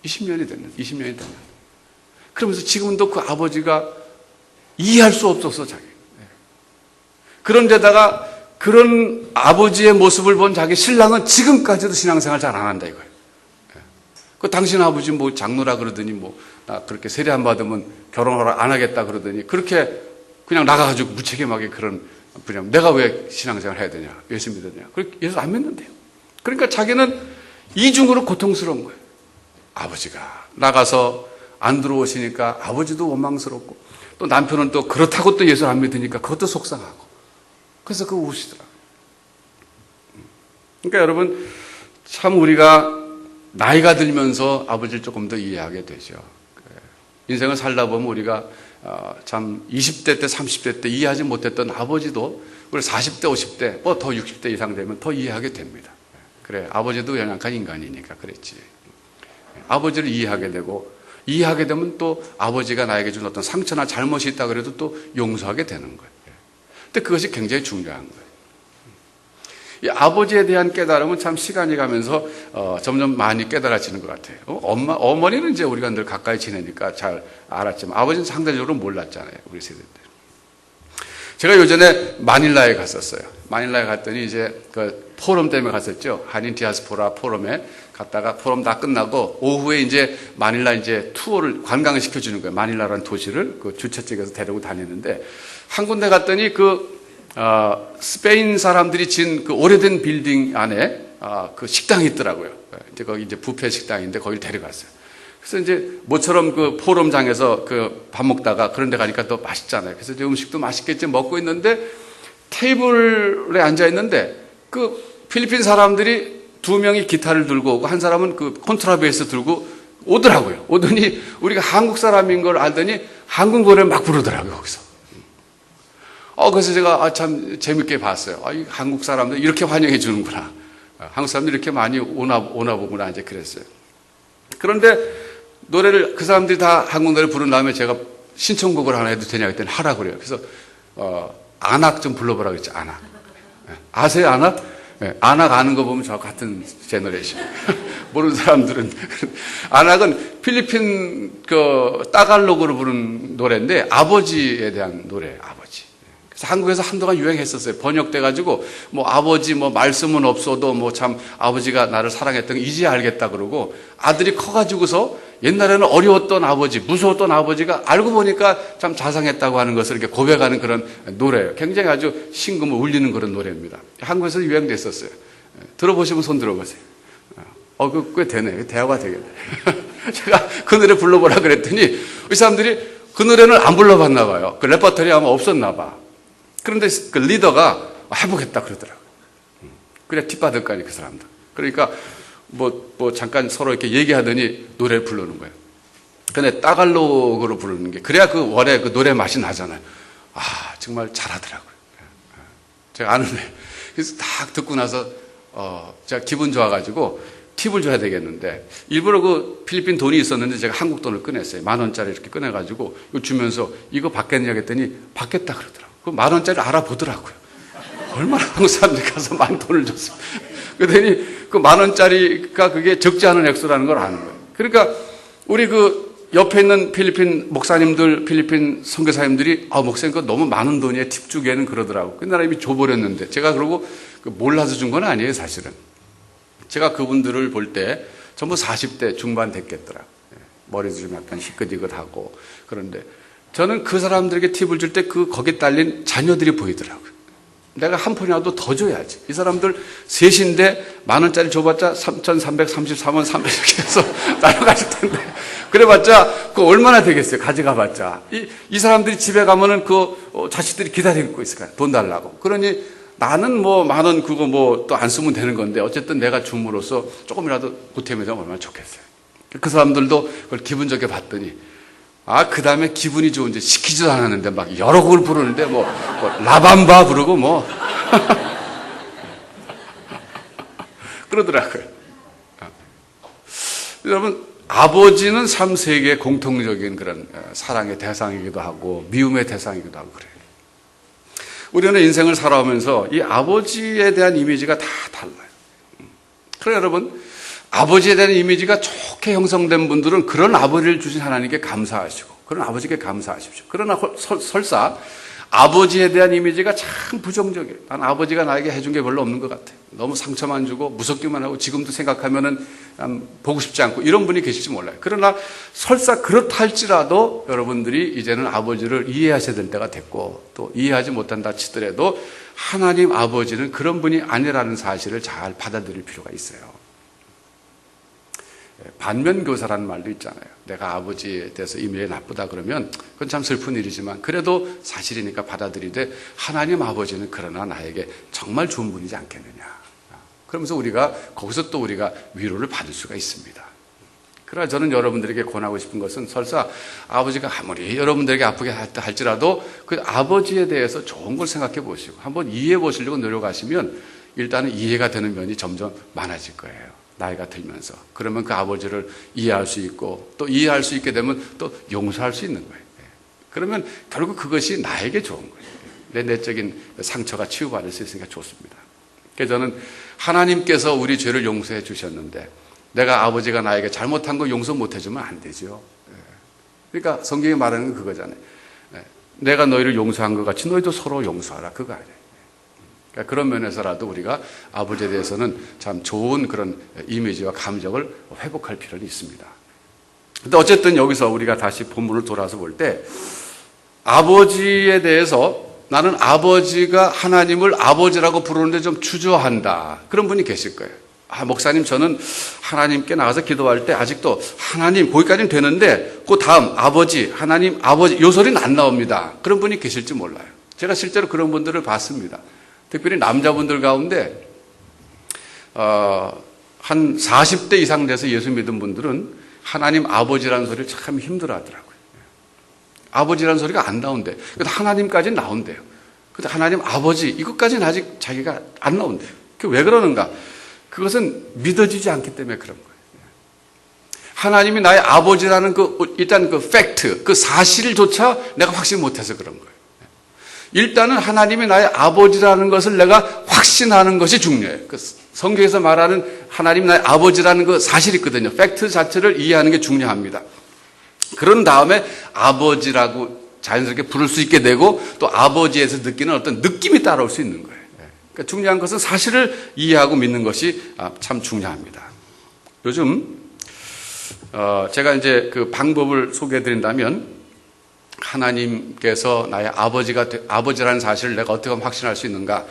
20년이 됐는데 그러면서 지금도 그 아버지가 이해할 수 없어서 자기 그런데다가 그런 아버지의 모습을 본 자기 신랑은 지금까지도 신앙생활 잘 안 한다 이거예요. 그 당신 아버지 뭐 장로라 그러더니 나 그렇게 세례 안 받으면 결혼을 안 하겠다 그러더니 그렇게 그냥 나가가지고 무책임하게 그냥 내가 왜 신앙생활 해야 되냐, 예수 믿었냐. 예수 안 믿는데요. 그러니까 자기는 이중으로 고통스러운 거예요. 아버지가 나가서 안 들어오시니까 아버지도 원망스럽고 또 남편은 또 그렇다고 또 예수 안 믿으니까 그것도 속상하고 그래서 그거 우시더라고요. 그러니까 여러분 참 우리가 나이가 들면서 아버지를 조금 더 이해하게 되죠. 인생을 살다 보면 우리가 참 20대 때 30대 때 이해하지 못했던 아버지도 우리 40대 50대 더 60대 이상 되면 더 이해하게 됩니다. 그래 아버지도 연약한 인간이니까 그랬지. 아버지를 이해하게 되고 이해하게 되면 또 아버지가 나에게 준 어떤 상처나 잘못이 있다 그래도 또 용서하게 되는 거예요. 근데 그것이 굉장히 중요한 거예요. 이 아버지에 대한 깨달음은 참 시간이 가면서 점점 많이 깨달아지는 것 같아요. 어머니는 이제 우리가 늘 가까이 지내니까 잘 알았지만 아버지는 상대적으로 몰랐잖아요. 우리 세대 때. 제가 요전에 마닐라에 갔었어요. 마닐라에 갔더니 이제 그 포럼 때문에 갔었죠. 한인 디아스포라 포럼에 갔다가 포럼 다 끝나고 오후에 이제 마닐라 이제 투어를 관광을 시켜주는 거예요. 마닐라라는 도시를 그 주최 측에서 데리고 다니는데 한 군데 갔더니 스페인 사람들이 진 그 오래된 빌딩 안에 그 식당이 있더라고요. 이제 거기 이제 뷔페 식당인데 거기를 데려갔어요. 그래서 이제 모처럼 그 포럼장에서 그 밥 먹다가 그런 데 가니까 또 맛있잖아요. 그래서 이제 음식도 맛있겠지 먹고 있는데 테이블에 앉아 있는데 그 필리핀 사람들이 두 명이 기타를 들고 오고 한 사람은 그 콘트라베이스 들고 오더라고요. 오더니 우리가 한국 사람인 걸 알더니 한국 노래를 막 부르더라고요, 거기서. 그래서 제가 참 재밌게 봤어요. 이 한국 사람들 이렇게 환영해 주는구나. 한국 사람들 이렇게 많이 오나 보구나. 이제 그랬어요. 그런데 노래를 그 사람들이 다 한국 노래 부른 다음에 제가 신청곡을 하나 해도 되냐 그랬더니 하라고 그래요. 그래서 안악 좀 불러보라 그랬지. 안악. 아세요, 안악? 안악 아는 거 보면 저하고 같은 제너레이션. 모르는 사람들은. 안악은 필리핀 따갈로그로 부른 노래인데 아버지에 대한 노래예요. 아버지. 그래서 한국에서 한동안 유행했었어요. 번역돼가지고 아버지 말씀은 없어도 참 아버지가 나를 사랑했던 거 이제 알겠다 그러고 아들이 커가지고서 옛날에는 어려웠던 아버지, 무서웠던 아버지가 알고 보니까 참 자상했다고 하는 것을 이렇게 고백하는 그런 노래예요. 굉장히 아주 심금을 울리는 그런 노래입니다. 한국에서 유행됐었어요. 들어보시면 손 들어보세요. 꽤 되네. 대화가 되겠네. 제가 그 노래 불러보라 그랬더니 이 사람들이 그 노래는 안 불러봤나 봐요. 그 레퍼토리 아마 없었나 봐. 그런데 그 리더가 해보겠다 그러더라고요. 그래 팁 받을 거 아니에요, 그 사람들. 그러니까 잠깐 서로 이렇게 얘기하더니 노래를 부르는 거예요. 근데 따갈로그로 부르는 게 그래야 그 원래 그 노래 맛이 나잖아요. 정말 잘하더라고요. 제가 아는데 그래서 딱 듣고 나서 제가 기분 좋아가지고 팁을 줘야 되겠는데 일부러 그 필리핀 돈이 있었는데 제가 한국 돈을 꺼냈어요. 10,000원짜리 이렇게 꺼내가지고 이거 주면서 이거 받겠냐 했더니 받겠다 그러더라고요. 그 10,000원짜리 알아보더라고요. 얼마나 한국 사람들이 가서 많은 돈을 줬어요. 그랬더니 그 10,000원짜리가 그게 적지 않은 액수라는 걸 아는 거예요. 그러니까 우리 그 옆에 있는 필리핀 목사님들, 필리핀 선교사님들이 목사님 그거 너무 많은 돈이에요. 팁 주기에는 그러더라고. 그 나라 이미 줘버렸는데 제가 그러고 몰라서 준 건 아니에요, 사실은. 제가 그분들을 볼 때 전부 40대 중반 됐겠더라고요. 머리도 좀 약간 희끗희끗하고. 그런데 저는 그 사람들에게 팁을 줄 때 거기에 딸린 자녀들이 보이더라고요. 내가 한 푼이라도 더 줘야지. 이 사람들 셋인데 10,000원짜리 줘봤자 3,334원 300 이렇게 해서 날아가실 텐데. 그래봤자 그 얼마나 되겠어요. 가져가봤자. 이 사람들이 집에 가면은 자식들이 기다리고 있을 거야. 돈 달라고. 그러니 나는 10,000원 그거 또 안 쓰면 되는 건데 어쨌든 내가 줌으로써 조금이라도 보탬이 되면 얼마나 좋겠어요. 그 사람들도 그걸 기분 좋게 봤더니 그 다음에 기분이 좋은지 시키지도 않았는데 막 여러 곡을 부르는데 라밤바 부르고 그러더라고요. 여러분, 아버지는 3세계의 공통적인 그런 사랑의 대상이기도 하고 미움의 대상이기도 하고 그래요. 우리는 인생을 살아오면서 이 아버지에 대한 이미지가 다 달라요. 그래서 여러분, 아버지에 대한 이미지가 좋게 형성된 분들은 그런 아버지를 주신 하나님께 감사하시고 그런 아버지께 감사하십시오. 그러나 설사 아버지에 대한 이미지가 참 부정적이에요. 난 아버지가 나에게 해준 게 별로 없는 것 같아요. 너무 상처만 주고 무섭기만 하고 지금도 생각하면은 보고 싶지 않고 이런 분이 계실지 몰라요. 그러나 설사 그렇다 할지라도 여러분들이 이제는 아버지를 이해하셔야 될 때가 됐고 또 이해하지 못한다 치더라도 하나님 아버지는 그런 분이 아니라는 사실을 잘 받아들일 필요가 있어요. 반면교사라는 말도 있잖아요. 내가 아버지에 대해서 이미지 나쁘다 그러면 그건 참 슬픈 일이지만 그래도 사실이니까 받아들이되 하나님 아버지는 그러나 나에게 정말 좋은 분이지 않겠느냐. 그러면서 거기서 또 우리가 위로를 받을 수가 있습니다. 그러나 저는 여러분들에게 권하고 싶은 것은 설사 아버지가 아무리 여러분들에게 아프게 할지라도 그 아버지에 대해서 좋은 걸 생각해 보시고 한번 이해해 보시려고 노력하시면 일단은 이해가 되는 면이 점점 많아질 거예요. 나이가 들면서. 그러면 그 아버지를 이해할 수 있고 또 이해할 수 있게 되면 또 용서할 수 있는 거예요. 그러면 결국 그것이 나에게 좋은 거예요. 내 내적인 상처가 치유받을 수 있으니까 좋습니다. 그래서 저는 하나님께서 우리 죄를 용서해 주셨는데 내가 아버지가 나에게 잘못한 거 용서 못 해주면 안 되죠. 그러니까 성경이 말하는 건 그거잖아요. 내가 너희를 용서한 것 같이 너희도 서로 용서하라. 그거 아니에요. 그러니까 그런 면에서라도 우리가 아버지에 대해서는 참 좋은 그런 이미지와 감정을 회복할 필요는 있습니다. 근데 어쨌든 여기서 우리가 다시 본문을 돌아서 볼 때 아버지에 대해서 나는 아버지가 하나님을 아버지라고 부르는데 좀 주저한다. 그런 분이 계실 거예요. 목사님 저는 하나님께 나가서 기도할 때 아직도 하나님 거기까지는 되는데 그 다음 아버지, 하나님, 아버지 요 소리는 안 나옵니다. 그런 분이 계실지 몰라요. 제가 실제로 그런 분들을 봤습니다. 특별히 남자분들 가운데 한 40대 이상 돼서 예수 믿은 분들은 하나님 아버지라는 소리를 참 힘들어하더라고요. 아버지라는 소리가 안 나온대요. 근데 하나님까지는 나온대요. 근데 하나님 아버지 이것까지는 아직 자기가 안 나온대요. 왜 그러는가? 그것은 믿어지지 않기 때문에 그런 거예요. 하나님이 나의 아버지라는 일단 팩트, 그 사실조차 내가 확신 못해서 그런 거예요. 일단은 하나님이 나의 아버지라는 것을 내가 확신하는 것이 중요해요. 성경에서 말하는 하나님이 나의 아버지라는 그 사실이 있거든요. 팩트 자체를 이해하는 게 중요합니다. 그런 다음에 아버지라고 자연스럽게 부를 수 있게 되고 또 아버지에서 느끼는 어떤 느낌이 따라올 수 있는 거예요. 그러니까 중요한 것은 사실을 이해하고 믿는 것이 참 중요합니다. 요즘 제가 이제 그 방법을 소개해 드린다면 하나님께서 나의 아버지라는 사실을 내가 어떻게 하면 확신할 수 있는가?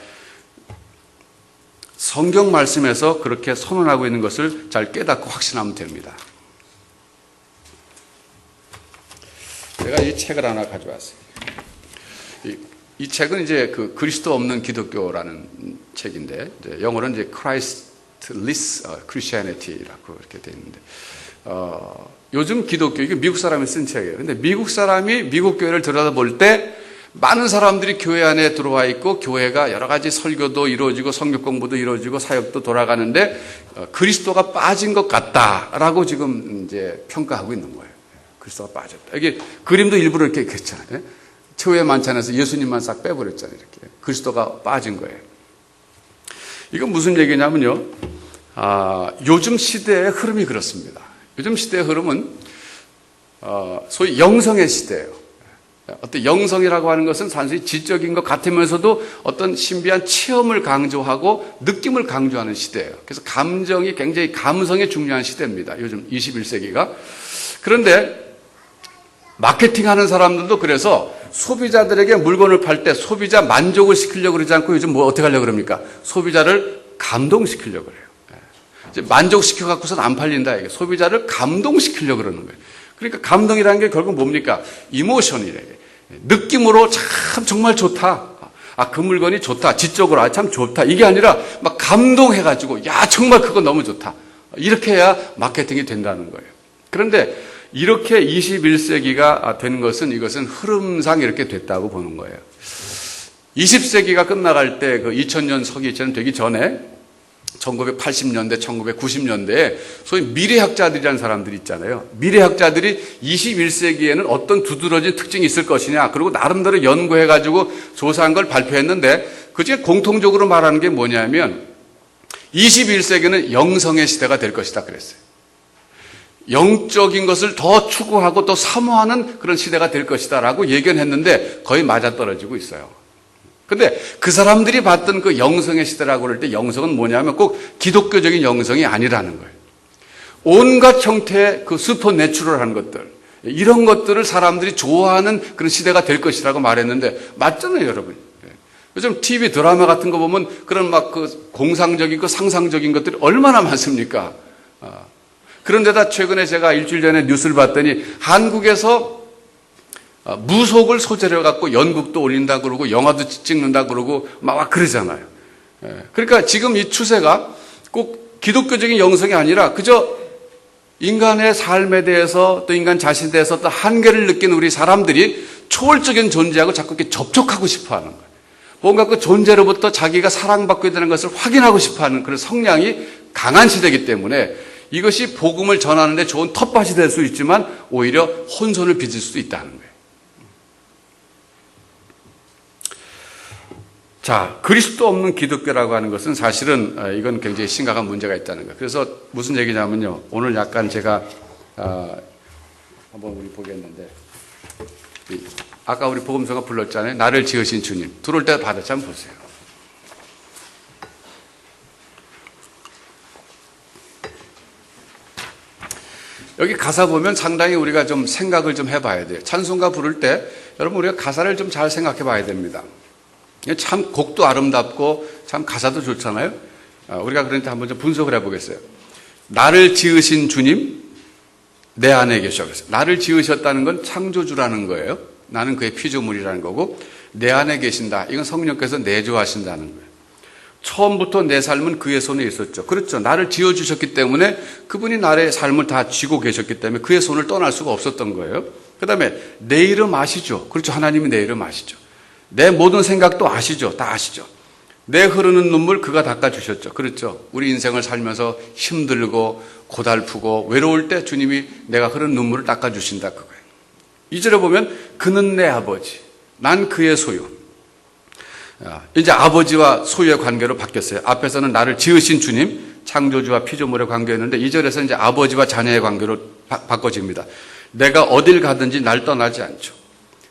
성경 말씀에서 그렇게 선언하고 있는 것을 잘 깨닫고 확신하면 됩니다. 제가 이 책을 하나 가져왔어요. 이 책은 이제 그 그리스도 없는 기독교라는 책인데 영어로는 이제 Christless Christianity라고 이렇게 되어 있는데 요즘 기독교, 이게 미국 사람이 쓴 책이에요. 근데 미국 사람이 미국 교회를 들여다볼 때 많은 사람들이 교회 안에 들어와 있고 교회가 여러 가지 설교도 이루어지고 성경 공부도 이루어지고 사역도 돌아가는데 그리스도가 빠진 것 같다라고 지금 이제 평가하고 있는 거예요. 그리스도가 빠졌다. 이게 그림도 일부러 이렇게 그랬잖아요. 최후의 만찬에서 예수님만 싹 빼버렸잖아요. 이렇게 그리스도가 빠진 거예요. 이건 무슨 얘기냐면요. 요즘 시대의 흐름이 그렇습니다. 요즘 시대의 흐름은 소위 영성의 시대예요. 어떤 영성이라고 하는 것은 단순히 지적인 것 같으면서도 어떤 신비한 체험을 강조하고 느낌을 강조하는 시대예요. 그래서 감정이 굉장히 감성이 중요한 시대입니다. 요즘 21세기가. 그런데 마케팅하는 사람들도 그래서 소비자들에게 물건을 팔 때 소비자 만족을 시키려고 그러지 않고 요즘 뭐 어떻게 하려고 그럽니까? 소비자를 감동시키려고 그래요. 이제 만족시켜 갖고서는 안 팔린다. 이게 소비자를 감동시키려고 그러는 거예요. 그러니까 감동이라는 게 결국 뭡니까? 이모션이래. 느낌으로 참 정말 좋다. 그 물건이 좋다. 지적으로 참 좋다. 이게 아니라 막 감동해가지고 야 정말 그거 너무 좋다. 이렇게 해야 마케팅이 된다는 거예요. 그런데 이렇게 21세기가 된 것은 이것은 흐름상 이렇게 됐다고 보는 거예요. 20세기가 끝나갈 때 그 2000년 서기처럼 되기 전에 1980년대, 1990년대에 소위 미래학자들이라는 사람들이 있잖아요. 미래학자들이 21세기에는 어떤 두드러진 특징이 있을 것이냐. 그리고 나름대로 연구해가지고 조사한 걸 발표했는데 그중에 공통적으로 말하는 게 뭐냐면 21세기는 영성의 시대가 될 것이다 그랬어요. 영적인 것을 더 추구하고 또 사모하는 그런 시대가 될 것이다 라고 예견했는데 거의 맞아떨어지고 있어요. 근데 그 사람들이 봤던 그 영성의 시대라고 그럴 때 영성은 뭐냐면 꼭 기독교적인 영성이 아니라는 거예요. 온갖 형태의 그 슈퍼내추럴한 것들, 이런 것들을 사람들이 좋아하는 그런 시대가 될 것이라고 말했는데 맞잖아요, 여러분. 요즘 TV 드라마 같은 거 보면 그런 막 그 공상적인 거 상상적인 것들이 얼마나 많습니까? 그런데다 최근에 제가 일주일 전에 뉴스를 봤더니 한국에서 무속을 소재로 갖고 연극도 올린다 그러고 영화도 찍는다 그러고 막 그러잖아요. 그러니까 지금 이 추세가 꼭 기독교적인 영성이 아니라 그저 인간의 삶에 대해서 또 인간 자신에 대해서 또 한계를 느끼는 우리 사람들이 초월적인 존재하고 자꾸 이렇게 접촉하고 싶어 하는 거예요. 뭔가 그 존재로부터 자기가 사랑받고 있다는 것을 확인하고 싶어 하는 그런 성향이 강한 시대이기 때문에 이것이 복음을 전하는 데 좋은 텃밭이 될 수 있지만 오히려 혼선을 빚을 수도 있다는 거예요. 자, 그리스도 없는 기독교라고 하는 것은 사실은 이건 굉장히 심각한 문제가 있다는 거예요. 그래서 무슨 얘기냐면요. 오늘 약간 제가 한번 우리 보겠는데 아까 우리 복음서가 불렀잖아요. 나를 지으신 주님. 들어올 때 받았지 한번 보세요. 여기 가사 보면 상당히 우리가 좀 생각을 좀 해봐야 돼요. 찬송가 부를 때 여러분 우리가 가사를 좀 잘 생각해 봐야 됩니다. 참 곡도 아름답고 참 가사도 좋잖아요. 우리가 그러니까 한번 좀 분석을 해보겠어요. 나를 지으신 주님 내 안에 계셔. 나를 지으셨다는 건 창조주라는 거예요. 나는 그의 피조물이라는 거고 내 안에 계신다. 이건 성령께서 내조하신다는 거예요. 처음부터 내 삶은 그의 손에 있었죠. 그렇죠. 나를 지어주셨기 때문에 그분이 나의 삶을 다 쥐고 계셨기 때문에 그의 손을 떠날 수가 없었던 거예요. 그 다음에 내 이름 아시죠? 그렇죠. 하나님이 내 이름 아시죠. 내 모든 생각도 아시죠. 다 아시죠. 내 흐르는 눈물 그가 닦아주셨죠. 그렇죠. 우리 인생을 살면서 힘들고 고달프고 외로울 때 주님이 내가 흐르는 눈물을 닦아주신다 그거예요. 2절에 보면 그는 내 아버지, 난 그의 소유. 이제 아버지와 소유의 관계로 바뀌었어요. 앞에서는 나를 지으신 주님, 창조주와 피조물의 관계였는데 2절에서 이제 아버지와 자녀의 관계로 바꿔집니다. 내가 어딜 가든지 날 떠나지 않죠.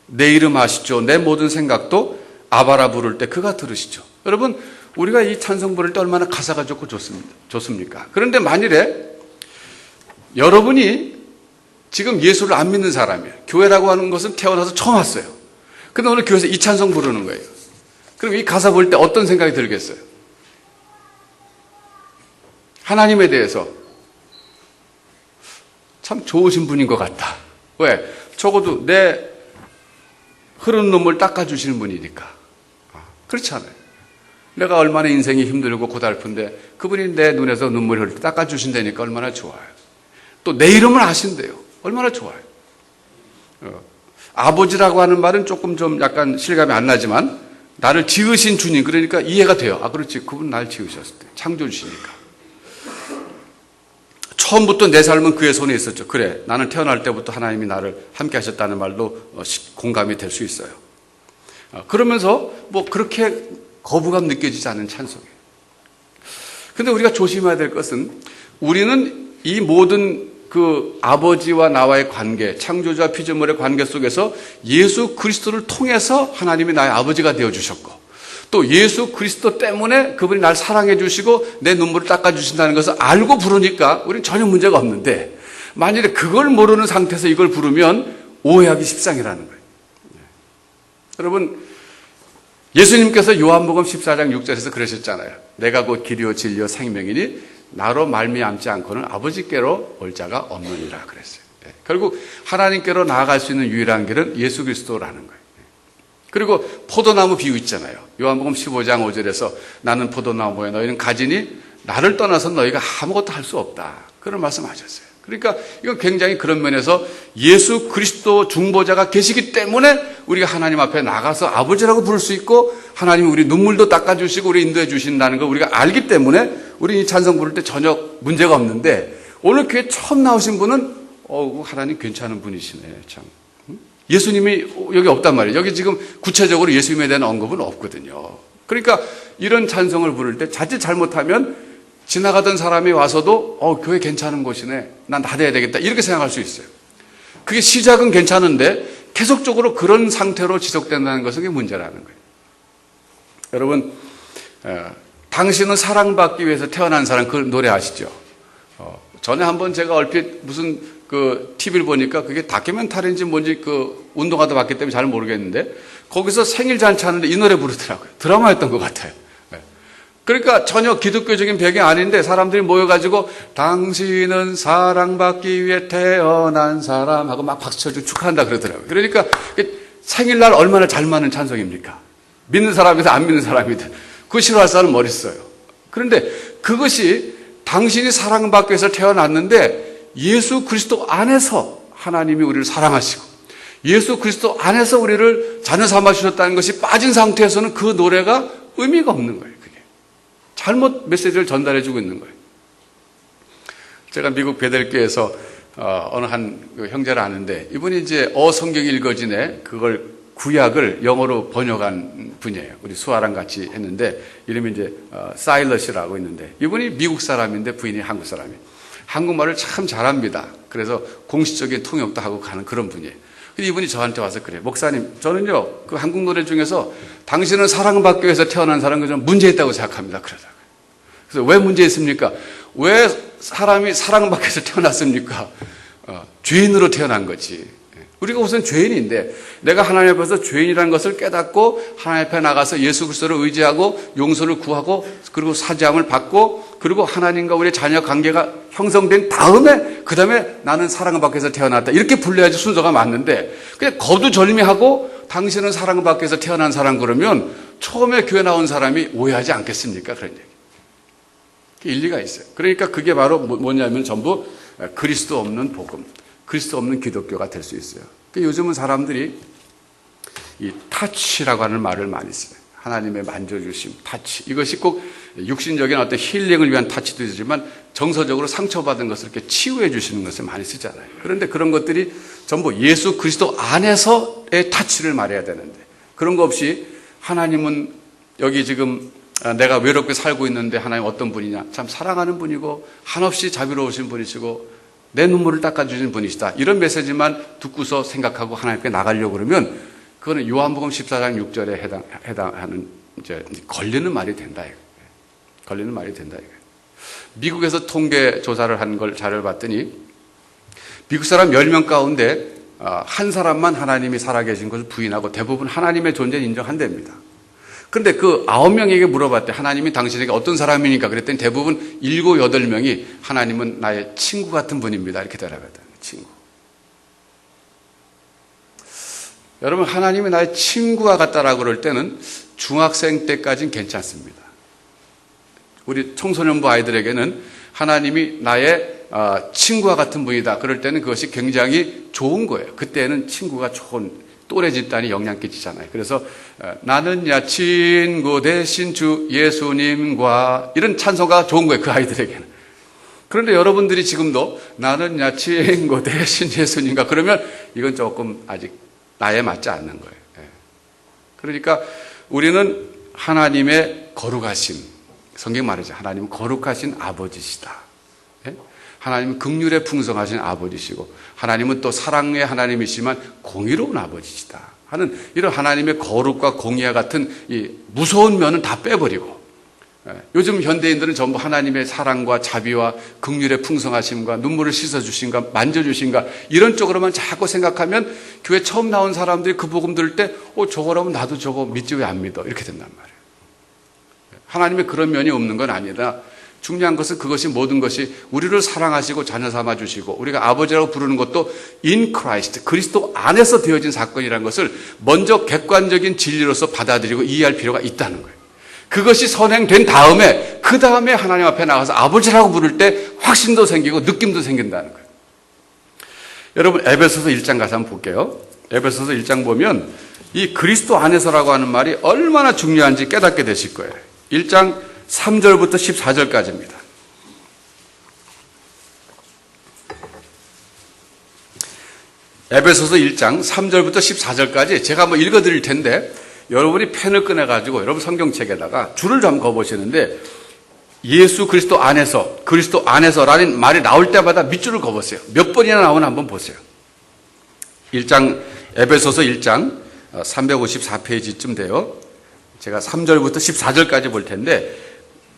내 이름 아시죠? 내 모든 생각도 아바라 부를 때 그가 들으시죠. 여러분, 우리가 이 찬송 부를 때 얼마나 가사가 좋고 좋습니까? 그런데 만일에 여러분이 지금 예수를 안 믿는 사람이에요. 교회라고 하는 것은 태어나서 처음 왔어요. 근데 오늘 교회에서 이 찬송 부르는 거예요. 그럼 이 가사 볼 때 어떤 생각이 들겠어요? 하나님에 대해서 참 좋으신 분인 것 같다. 왜? 적어도 내 흐르는 눈물 닦아주시는 분이니까. 그렇지 않아요. 내가 얼마나 인생이 힘들고 고달픈데 그분이 내 눈에서 눈물이 흘릴 때 닦아주신다니까 얼마나 좋아요. 또 내 이름을 아신대요. 얼마나 좋아요. 아버지라고 하는 말은 조금 좀 약간 실감이 안 나지만 나를 지으신 주님, 그러니까 이해가 돼요. 그렇지. 그분 날 지으셨을 때. 창조주시니까. 처음부터 내 삶은 그의 손에 있었죠. 그래. 나는 태어날 때부터 하나님이 나를 함께 하셨다는 말도 공감이 될 수 있어요. 그러면서 뭐 그렇게 거부감 느껴지지 않은 찬송이에요. 근데 우리가 조심해야 될 것은 우리는 이 모든 그 아버지와 나와의 관계, 창조자 피조물의 관계 속에서 예수 그리스도를 통해서 하나님이 나의 아버지가 되어주셨고, 또 예수 그리스도 때문에 그분이 날 사랑해 주시고 내 눈물을 닦아 주신다는 것을 알고 부르니까 우리는 전혀 문제가 없는데, 만일에 그걸 모르는 상태에서 이걸 부르면 오해하기 십상이라는 거예요. 여러분, 예수님께서 요한복음 14장 6절에서 그러셨잖아요. 내가 곧 길이요 진리요 생명이니 나로 말미암지 않고는 아버지께로 올 자가 없느니라 그랬어요. 결국 하나님께로 나아갈 수 있는 유일한 길은 예수 그리스도라는 거예요. 그리고 포도나무 비유 있잖아요. 요한복음 15장 5절에서 나는 포도나무에 너희는 가지니 나를 떠나서 너희가 아무것도 할 수 없다. 그런 말씀하셨어요. 그러니까 이건 굉장히 그런 면에서 예수 그리스도 중보자가 계시기 때문에 우리가 하나님 앞에 나가서 아버지라고 부를 수 있고, 하나님이 우리 눈물도 닦아주시고 우리 인도해 주신다는 걸 우리가 알기 때문에 우리 이 찬송 부를 때 전혀 문제가 없는데, 오늘 교회 처음 나오신 분은 하나님 괜찮은 분이시네 참. 예수님이 여기 없단 말이에요. 여기 지금 구체적으로 예수님에 대한 언급은 없거든요. 그러니까 이런 찬송을 부를 때 자칫 잘못하면 지나가던 사람이 와서도 교회 괜찮은 곳이네, 난 나대야 되겠다, 이렇게 생각할 수 있어요. 그게 시작은 괜찮은데 계속적으로 그런 상태로 지속된다는 것은 그게 문제라는 거예요. 여러분, 당신은 사랑받기 위해서 태어난 사람, 그 노래 아시죠? 전에 한번 제가 얼핏 무슨 그 TV를 보니까 그게 다큐멘터리인지 뭔지 그 운동하다 봤기 때문에 잘 모르겠는데, 거기서 생일 잔치 하는데 이 노래 부르더라고요. 드라마였던 것 같아요. 그러니까 전혀 기독교적인 배경이 아닌데 사람들이 모여가지고 당신은 사랑받기 위해 태어난 사람 하고 막 박수 쳐주고 축하한다 그러더라고요. 그러니까 생일날 얼마나 잘 맞는 찬송입니까? 믿는 사람이든 안 믿는 사람이든 그거 싫어할 사람은 머리 써요. 그런데 그것이 당신이 사랑받기 위해서 태어났는데 예수 그리스도 안에서 하나님이 우리를 사랑하시고 예수 그리스도 안에서 우리를 자녀 삼아 주셨다는 것이 빠진 상태에서는 그 노래가 의미가 없는 거예요. 잘못 메시지를 전달해주고 있는 거예요. 제가 미국 베델교에서 어느 한 형제를 아는데, 이분이 이제 성경이 읽어지네 그걸 구약을 영어로 번역한 분이에요. 우리 수아랑 같이 했는데 이름이 이제 사일러시라고 있는데, 이분이 미국 사람인데 부인이 한국 사람이에요. 한국말을 참 잘합니다. 그래서 공식적인 통역도 하고 가는 그런 분이에요. 근데 이분이 저한테 와서 그래요. 목사님, 저는요 그 한국 노래 중에서 당신은 사랑받기 위해서 태어난 사람은 좀 문제 있다고 생각합니다. 그러다가 그래서 왜 문제 있습니까? 왜 사람이 사랑받기 위해서 태어났습니까? 죄인으로 태어난 거지. 우리가 우선 죄인인데 내가 하나님 앞에서 죄인이라는 것을 깨닫고 하나님 앞에 나가서 예수 그리스도를 의지하고 용서를 구하고 그리고 사죄함을 받고 그리고 하나님과 우리의 자녀 관계가 형성된 다음에 그 다음에 나는 사랑을 받기 위해서 태어났다, 이렇게 불러야지 순서가 맞는데, 그냥 거두절미하고 당신은 사랑을 받기 위해서 태어난 사람 그러면 처음에 교회 나온 사람이 오해하지 않겠습니까? 그런 얘기. 일리가 있어요. 그러니까 그게 바로 뭐냐면 전부 그리스도 없는 복음, 그리스도 없는 기독교가 될 수 있어요. 요즘은 사람들이 이 타치라고 하는 말을 많이 써요. 하나님의 만져주심, 타치. 이것이 꼭 육신적인 어떤 힐링을 위한 타치도 있지만 정서적으로 상처받은 것을 이렇게 치유해 주시는 것을 많이 쓰잖아요. 그런데 그런 것들이 전부 예수 그리스도 안에서의 타치를 말해야 되는데, 그런 거 없이 하나님은 여기 지금 내가 외롭게 살고 있는데 하나님 어떤 분이냐, 참 사랑하는 분이고 한없이 자비로우신 분이시고 내 눈물을 닦아주신 분이시다, 이런 메시지만 듣고서 생각하고 하나님께 나가려고 그러면 그거는 요한복음 14장 6절에 해당하는 이제 걸리는 말이 된다 이거예요. 걸리는 말이 된다 이거예요. 미국에서 통계 조사를 한 걸 자료를 봤더니 미국 사람 10명 가운데 한 사람만 하나님이 살아계신 것을 부인하고 대부분 하나님의 존재를 인정한답니다. 그런데 그 9명에게 물어봤대. 하나님이 당신에게 어떤 사람이니까 그랬더니 대부분 7, 8명이 하나님은 나의 친구 같은 분입니다, 이렇게 대답했다. 친구. 여러분, 하나님이 나의 친구와 같다라고 그럴 때는 중학생 때까지는 괜찮습니다. 우리 청소년부 아이들에게는 하나님이 나의 친구와 같은 분이다 그럴 때는 그것이 굉장히 좋은 거예요. 그때는 친구가 좋은 또래 집단이 영향 끼치잖아요. 그래서 나는야 친구 대신 주 예수님과, 이런 찬송가 좋은 거예요, 그 아이들에게는. 그런데 여러분들이 지금도 나는야 친구 대신 예수님과 그러면 이건 조금 아직 나에 맞지 않는 거예요. 그러니까 우리는 하나님의 거룩하심, 성경 말이죠. 하나님은 거룩하신 아버지시다. 예? 하나님은 긍휼에 풍성하신 아버지시고 하나님은 또 사랑의 하나님이시지만 공의로운 아버지시다 하는 이런 하나님의 거룩과 공의와 같은 이 무서운 면은 다 빼버리고, 요즘 현대인들은 전부 하나님의 사랑과 자비와 긍휼의 풍성하심과 눈물을 씻어주신가 만져주신가 이런 쪽으로만 자꾸 생각하면 교회 처음 나온 사람들이 그 복음 들을 때 저거라면 나도 저거 믿지 왜 안 믿어 이렇게 된단 말이에요. 하나님의 그런 면이 없는 건 아니다. 중요한 것은 그것이 모든 것이 우리를 사랑하시고 자녀 삼아 주시고 우리가 아버지라고 부르는 것도 in Christ, 그리스도 안에서 되어진 사건이라는 것을 먼저 객관적인 진리로서 받아들이고 이해할 필요가 있다는 거예요. 그것이 선행된 다음에 그 다음에 하나님 앞에 나가서 아버지라고 부를 때 확신도 생기고 느낌도 생긴다는 거예요. 여러분 에베소서 1장 가서 한번 볼게요. 에베소서 1장 보면 이 그리스도 안에서라고 하는 말이 얼마나 중요한지 깨닫게 되실 거예요. 1장 3절부터 14절까지입니다. 에베소서 1장 3절부터 14절까지 제가 한번 읽어드릴 텐데 여러분이 펜을 꺼내가지고 여러분 성경책에다가 줄을 좀 그어보시는데 예수 그리스도 안에서라는 말이 나올 때마다 밑줄을 그어보세요. 몇 번이나 나오나 한번 보세요. 1장 에베소서 1장 354페이지쯤 돼요. 제가 3절부터 14절까지 볼 텐데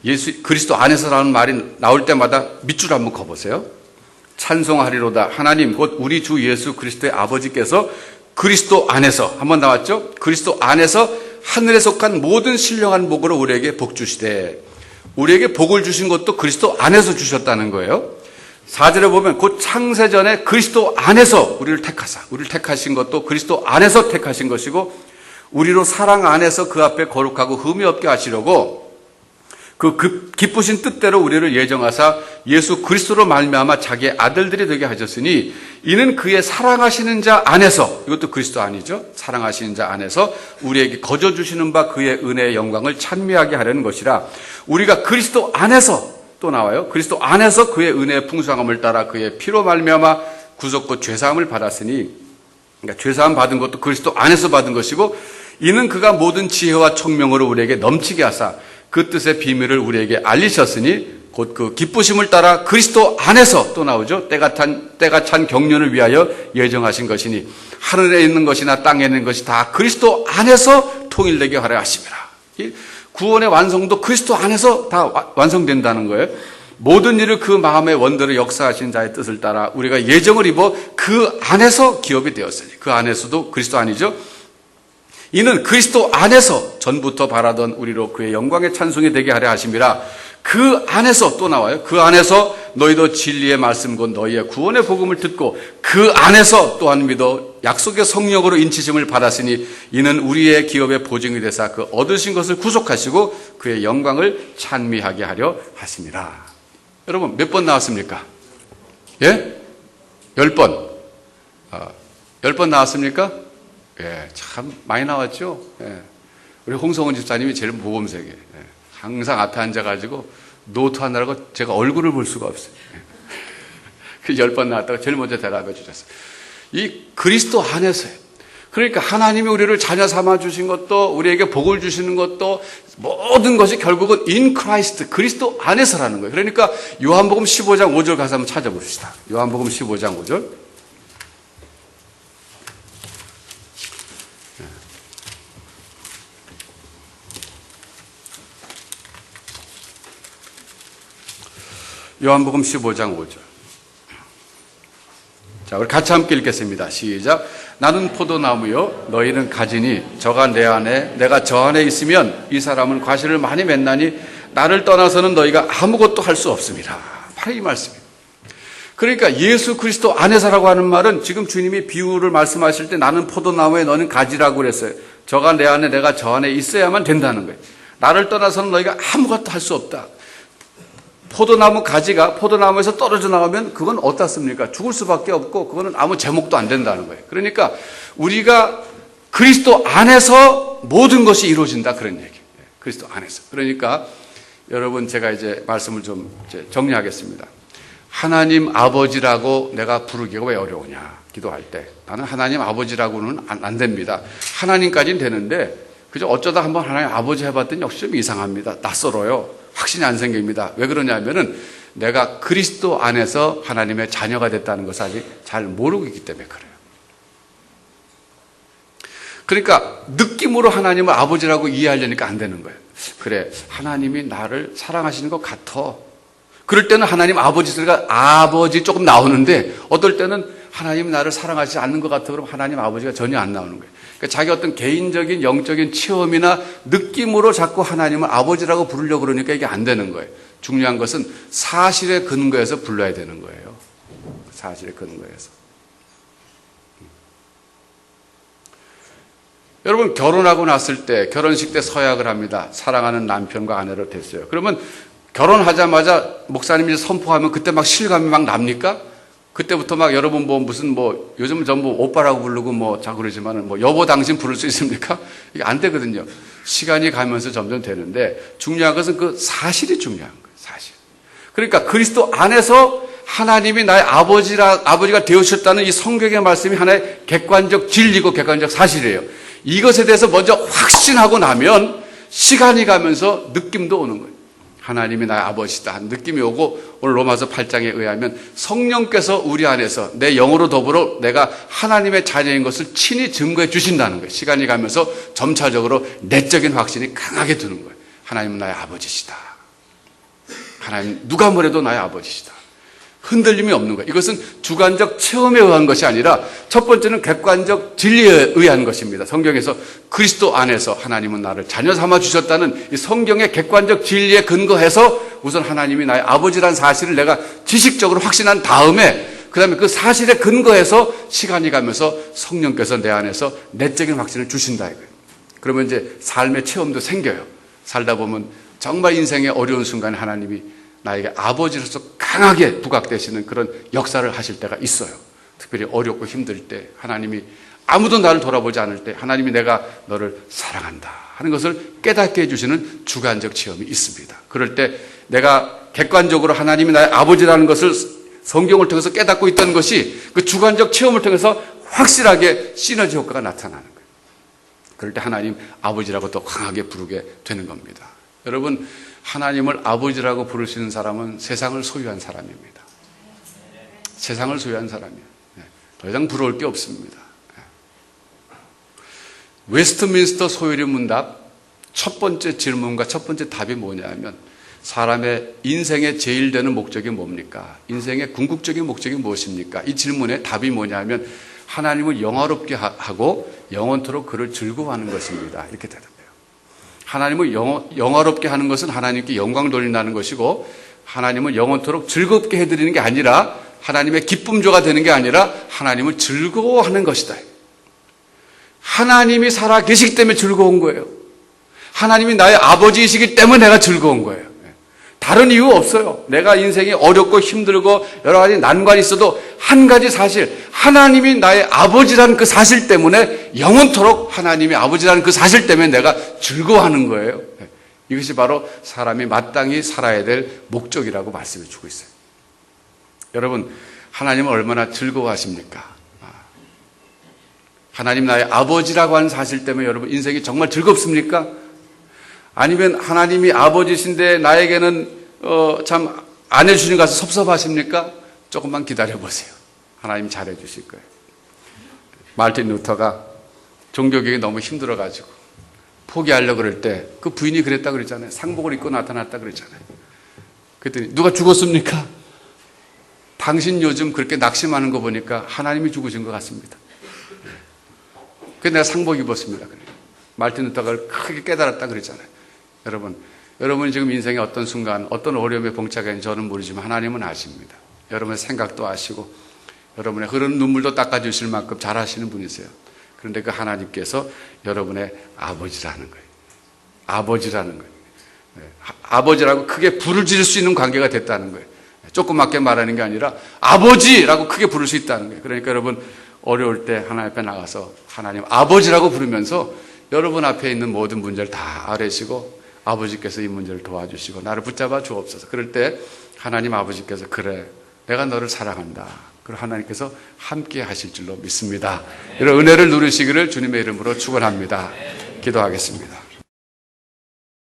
예수 그리스도 안에서라는 말이 나올 때마다 밑줄 한번 그어보세요. 찬송하리로다 하나님 곧 우리 주 예수 그리스도의 아버지께서 그리스도 안에서 한번 나왔죠? 그리스도 안에서 하늘에 속한 모든 신령한 복으로 우리에게 복 주시되 우리에게 복을 주신 것도 그리스도 안에서 주셨다는 거예요. 4절에 보면 곧 창세전에 그리스도 안에서 우리를 택하신 것도 그리스도 안에서 택하신 것이고 우리로 사랑 안에서 그 앞에 거룩하고 흠이 없게 하시려고 그 기쁘신 뜻대로 우리를 예정하사 예수 그리스도로 말미암아 자기의 아들들이 되게 하셨으니 이는 그의 사랑하시는 자 안에서 이것도 그리스도 아니죠? 사랑하시는 자 안에서 우리에게 거저 주시는 바 그의 은혜의 영광을 찬미하게 하려는 것이라 우리가 그리스도 안에서 또 나와요. 그리스도 안에서 그의 은혜의 풍성함을 따라 그의 피로 말미암아 구속과 죄사함을 받았으니 그러니까 죄사함 받은 것도 그리스도 안에서 받은 것이고 이는 그가 모든 지혜와 총명으로 우리에게 넘치게 하사 그 뜻의 비밀을 우리에게 알리셨으니 곧 그 기쁘심을 따라 그리스도 안에서 또 나오죠. 때가 찬 경륜을 위하여 예정하신 것이니 하늘에 있는 것이나 땅에 있는 것이 다 그리스도 안에서 통일되게 하려 하심이라. 구원의 완성도 그리스도 안에서 다 완성된다는 거예요. 모든 일을 그 마음의 원대로 역사하신 자의 뜻을 따라 우리가 예정을 입어 그 안에서 기업이 되었으니 그 안에서도 그리스도 아니죠. 이는 그리스도 안에서 전부터 바라던 우리로 그의 영광의 찬송이 되게 하려 하심이라. 그 안에서 또 나와요. 그 안에서 너희도 진리의 말씀 곧 너희의 구원의 복음을 듣고 그 안에서 또한 믿어 약속의 성령으로 인치심을 받았으니 이는 우리의 기업의 보증이 되사 그 얻으신 것을 구속하시고 그의 영광을 찬미하게 하려 하심이라. 여러분 몇 번 나왔습니까? 예? 10번. 10번 나왔습니까? 예, 참 많이 나왔죠. 예. 우리 홍성원 집사님이 제일 모범생이에요. 예. 항상 앞에 앉아가지고 노트 하느라고 제가 얼굴을 볼 수가 없어요. 예. 그 10번 나왔다가 제일 먼저 대답해 주셨어요. 이 그리스도 안에서요. 그러니까 하나님이 우리를 자녀 삼아 주신 것도 우리에게 복을 주시는 것도 모든 것이 결국은 in Christ, 그리스도 안에서라는 거예요. 그러니까 요한복음 15장 5절 가서 한번 찾아봅시다. 요한복음 15장 5절. 요한복음 15장 5절. 자, 우리 같이 함께 읽겠습니다. 시작. 나는 포도나무요 너희는 가지니 저가 내 안에 내가 저 안에 있으면 이 사람은 과실을 많이 맺나니 나를 떠나서는 너희가 아무것도 할 수 없습니다. 바로 이 말씀입니다. 그러니까 예수 그리스도 안에서라고 하는 말은 지금 주님이 비유를 말씀하실 때 나는 포도나무에 너는 가지라고 그랬어요. 저가 내 안에 내가 저 안에 있어야만 된다는 거예요. 나를 떠나서는 너희가 아무것도 할 수 없다. 포도나무 가지가 포도나무에서 떨어져 나오면 그건 어떻습니까? 죽을 수밖에 없고 그거는 아무 제목도 안 된다는 거예요. 그러니까 우리가 그리스도 안에서 모든 것이 이루어진다 그런 얘기예요. 그리스도 안에서. 그러니까 여러분 제가 이제 말씀을 좀 이제 정리하겠습니다. 하나님 아버지라고 내가 부르기가 왜 어려우냐? 기도할 때 나는 하나님 아버지라고는 안 됩니다. 하나님까지는 되는데 그저 어쩌다 한번 하나님 아버지 해봤더니 역시 좀 이상합니다. 낯설어요. 확신이 안 생깁니다. 왜 그러냐면은 내가 그리스도 안에서 하나님의 자녀가 됐다는 것을 아직 잘 모르고 있기 때문에 그래요. 그러니까 느낌으로 하나님을 아버지라고 이해하려니까 안 되는 거예요. 그래, 하나님이 나를 사랑하시는 것 같아. 그럴 때는 하나님 아버지 소리가 아버지 조금 나오는데, 어떨 때는 하나님이 나를 사랑하지 않는 것 같아. 그럼 하나님 아버지가 전혀 안 나오는 거예요. 그러니까 자기 어떤 개인적인 영적인 체험이나 느낌으로 자꾸 하나님을 아버지라고 부르려고 그러니까 이게 안 되는 거예요. 중요한 것은 사실에 근거해서 불러야 되는 거예요. 사실에 근거해서. 여러분, 결혼하고 났을 때, 결혼식 때 서약을 합니다. 사랑하는 남편과 아내로 됐어요. 그러면 결혼하자마자 목사님이 선포하면 그때 막 실감이 막 납니까? 그때부터 막 여러분 요즘은 전부 오빠라고 부르고 자꾸 그러지만은 여보 당신 부를 수 있습니까? 이게 안 되거든요. 시간이 가면서 점점 되는데, 중요한 것은 그 사실이 중요한 거예요. 사실. 그러니까 그리스도 안에서 하나님이 나의 아버지가 되어주셨다는 이 성경의 말씀이 하나의 객관적 진리고 객관적 사실이에요. 이것에 대해서 먼저 확신하고 나면 시간이 가면서 느낌도 오는 거예요. 하나님이 나의 아버지다. 느낌이 오고, 오늘 로마서 8장에 의하면 성령께서 우리 안에서 내 영으로 더불어 내가 하나님의 자녀인 것을 친히 증거해 주신다는 거예요. 시간이 가면서 점차적으로 내적인 확신이 강하게 드는 거예요. 하나님은 나의 아버지시다. 하나님 누가 뭐래도 나의 아버지시다. 흔들림이 없는 거예요. 이것은 주관적 체험에 의한 것이 아니라 첫 번째는 객관적 진리에 의한 것입니다. 성경에서 그리스도 안에서 하나님은 나를 자녀 삼아 주셨다는 이 성경의 객관적 진리에 근거해서 우선 하나님이 나의 아버지라는 사실을 내가 지식적으로 확신한 다음에, 그 다음에 그 사실에 근거해서 시간이 가면서 성령께서 내 안에서 내적인 확신을 주신다 이거예요. 그러면 이제 삶의 체험도 생겨요. 살다 보면 정말 인생의 어려운 순간에 하나님이 나에게 아버지로서 강하게 부각되시는 그런 역사를 하실 때가 있어요. 특별히 어렵고 힘들 때, 하나님이 아무도 나를 돌아보지 않을 때 하나님이 내가 너를 사랑한다 하는 것을 깨닫게 해주시는 주관적 체험이 있습니다. 그럴 때 내가 객관적으로 하나님이 나의 아버지라는 것을 성경을 통해서 깨닫고 있다는 것이 그 주관적 체험을 통해서 확실하게 시너지 효과가 나타나는 거예요. 그럴 때 하나님 아버지라고 더 강하게 부르게 되는 겁니다. 여러분, 하나님을 아버지라고 부를 수 있는 사람은 세상을 소유한 사람입니다. 세상을 소유한 사람이에요. 더 이상 부러울 게 없습니다. 웨스트민스터 소유리 문답 첫 번째 질문과 첫 번째 답이 뭐냐면, 사람의 인생의 제일 되는 목적이 뭡니까? 인생의 궁극적인 목적이 무엇입니까? 이 질문의 답이 뭐냐면, 하나님을 영화롭게 하고 영원토록 그를 즐거워하는 것입니다. 이렇게 대답해요. 하나님을 영화롭게 하는 것은 하나님께 영광 돌린다는 것이고, 하나님을 영원토록 즐겁게 해드리는 게 아니라, 하나님의 기쁨조가 되는 게 아니라 하나님을 즐거워하는 것이다. 하나님이 살아 계시기 때문에 즐거운 거예요. 하나님이 나의 아버지이시기 때문에 내가 즐거운 거예요. 다른 이유 없어요. 내가 인생이 어렵고 힘들고 여러 가지 난관이 있어도 한 가지 사실, 하나님이 나의 아버지라는 그 사실 때문에, 영원토록 하나님이 아버지라는 그 사실 때문에 내가 즐거워하는 거예요. 이것이 바로 사람이 마땅히 살아야 될 목적이라고 말씀해 주고 있어요. 여러분, 하나님은 얼마나 즐거워하십니까? 하나님 나의 아버지라고 하는 사실 때문에 여러분 인생이 정말 즐겁습니까? 아니면 하나님이 아버지신데 나에게는 참 안 해주시는 것 같아서 섭섭하십니까? 조금만 기다려보세요. 하나님 잘해 주실 거예요. 마르틴 루터가 종교개혁이 너무 힘들어가지고 포기하려고 그럴 때 그 부인이 그랬다 그랬잖아요. 상복을 입고 나타났다 그랬잖아요. 그랬더니 누가 죽었습니까? 당신 요즘 그렇게 낙심하는 거 보니까 하나님이 죽으신 것 같습니다. 그래서 내가 상복 입었습니다. 마르틴 루터가 크게 깨달았다 그랬잖아요. 여러분 지금 인생의 어떤 순간, 어떤 어려움에 봉착했는지 저는 모르지만 하나님은 아십니다. 여러분의 생각도 아시고 여러분의 흐르는 눈물도 닦아주실 만큼 잘하시는 분이세요. 그런데 그 하나님께서 여러분의 아버지라는 거예요. 아버지라는 거예요. 아버지라고 크게 부를 지를 수 있는 관계가 됐다는 거예요. 조그맣게 말하는 게 아니라 아버지라고 크게 부를 수 있다는 거예요. 그러니까 여러분 어려울 때 하나님 앞에 나가서 하나님 아버지라고 부르면서 여러분 앞에 있는 모든 문제를 다 아뢰시고 아버지께서 이 문제를 도와주시고 나를 붙잡아 주옵소서. 그럴 때 하나님 아버지께서 그래 내가 너를 사랑한다. 그리고 하나님께서 함께 하실 줄로 믿습니다. 이런 은혜를 누리시기를 주님의 이름으로 축원합니다. 기도하겠습니다.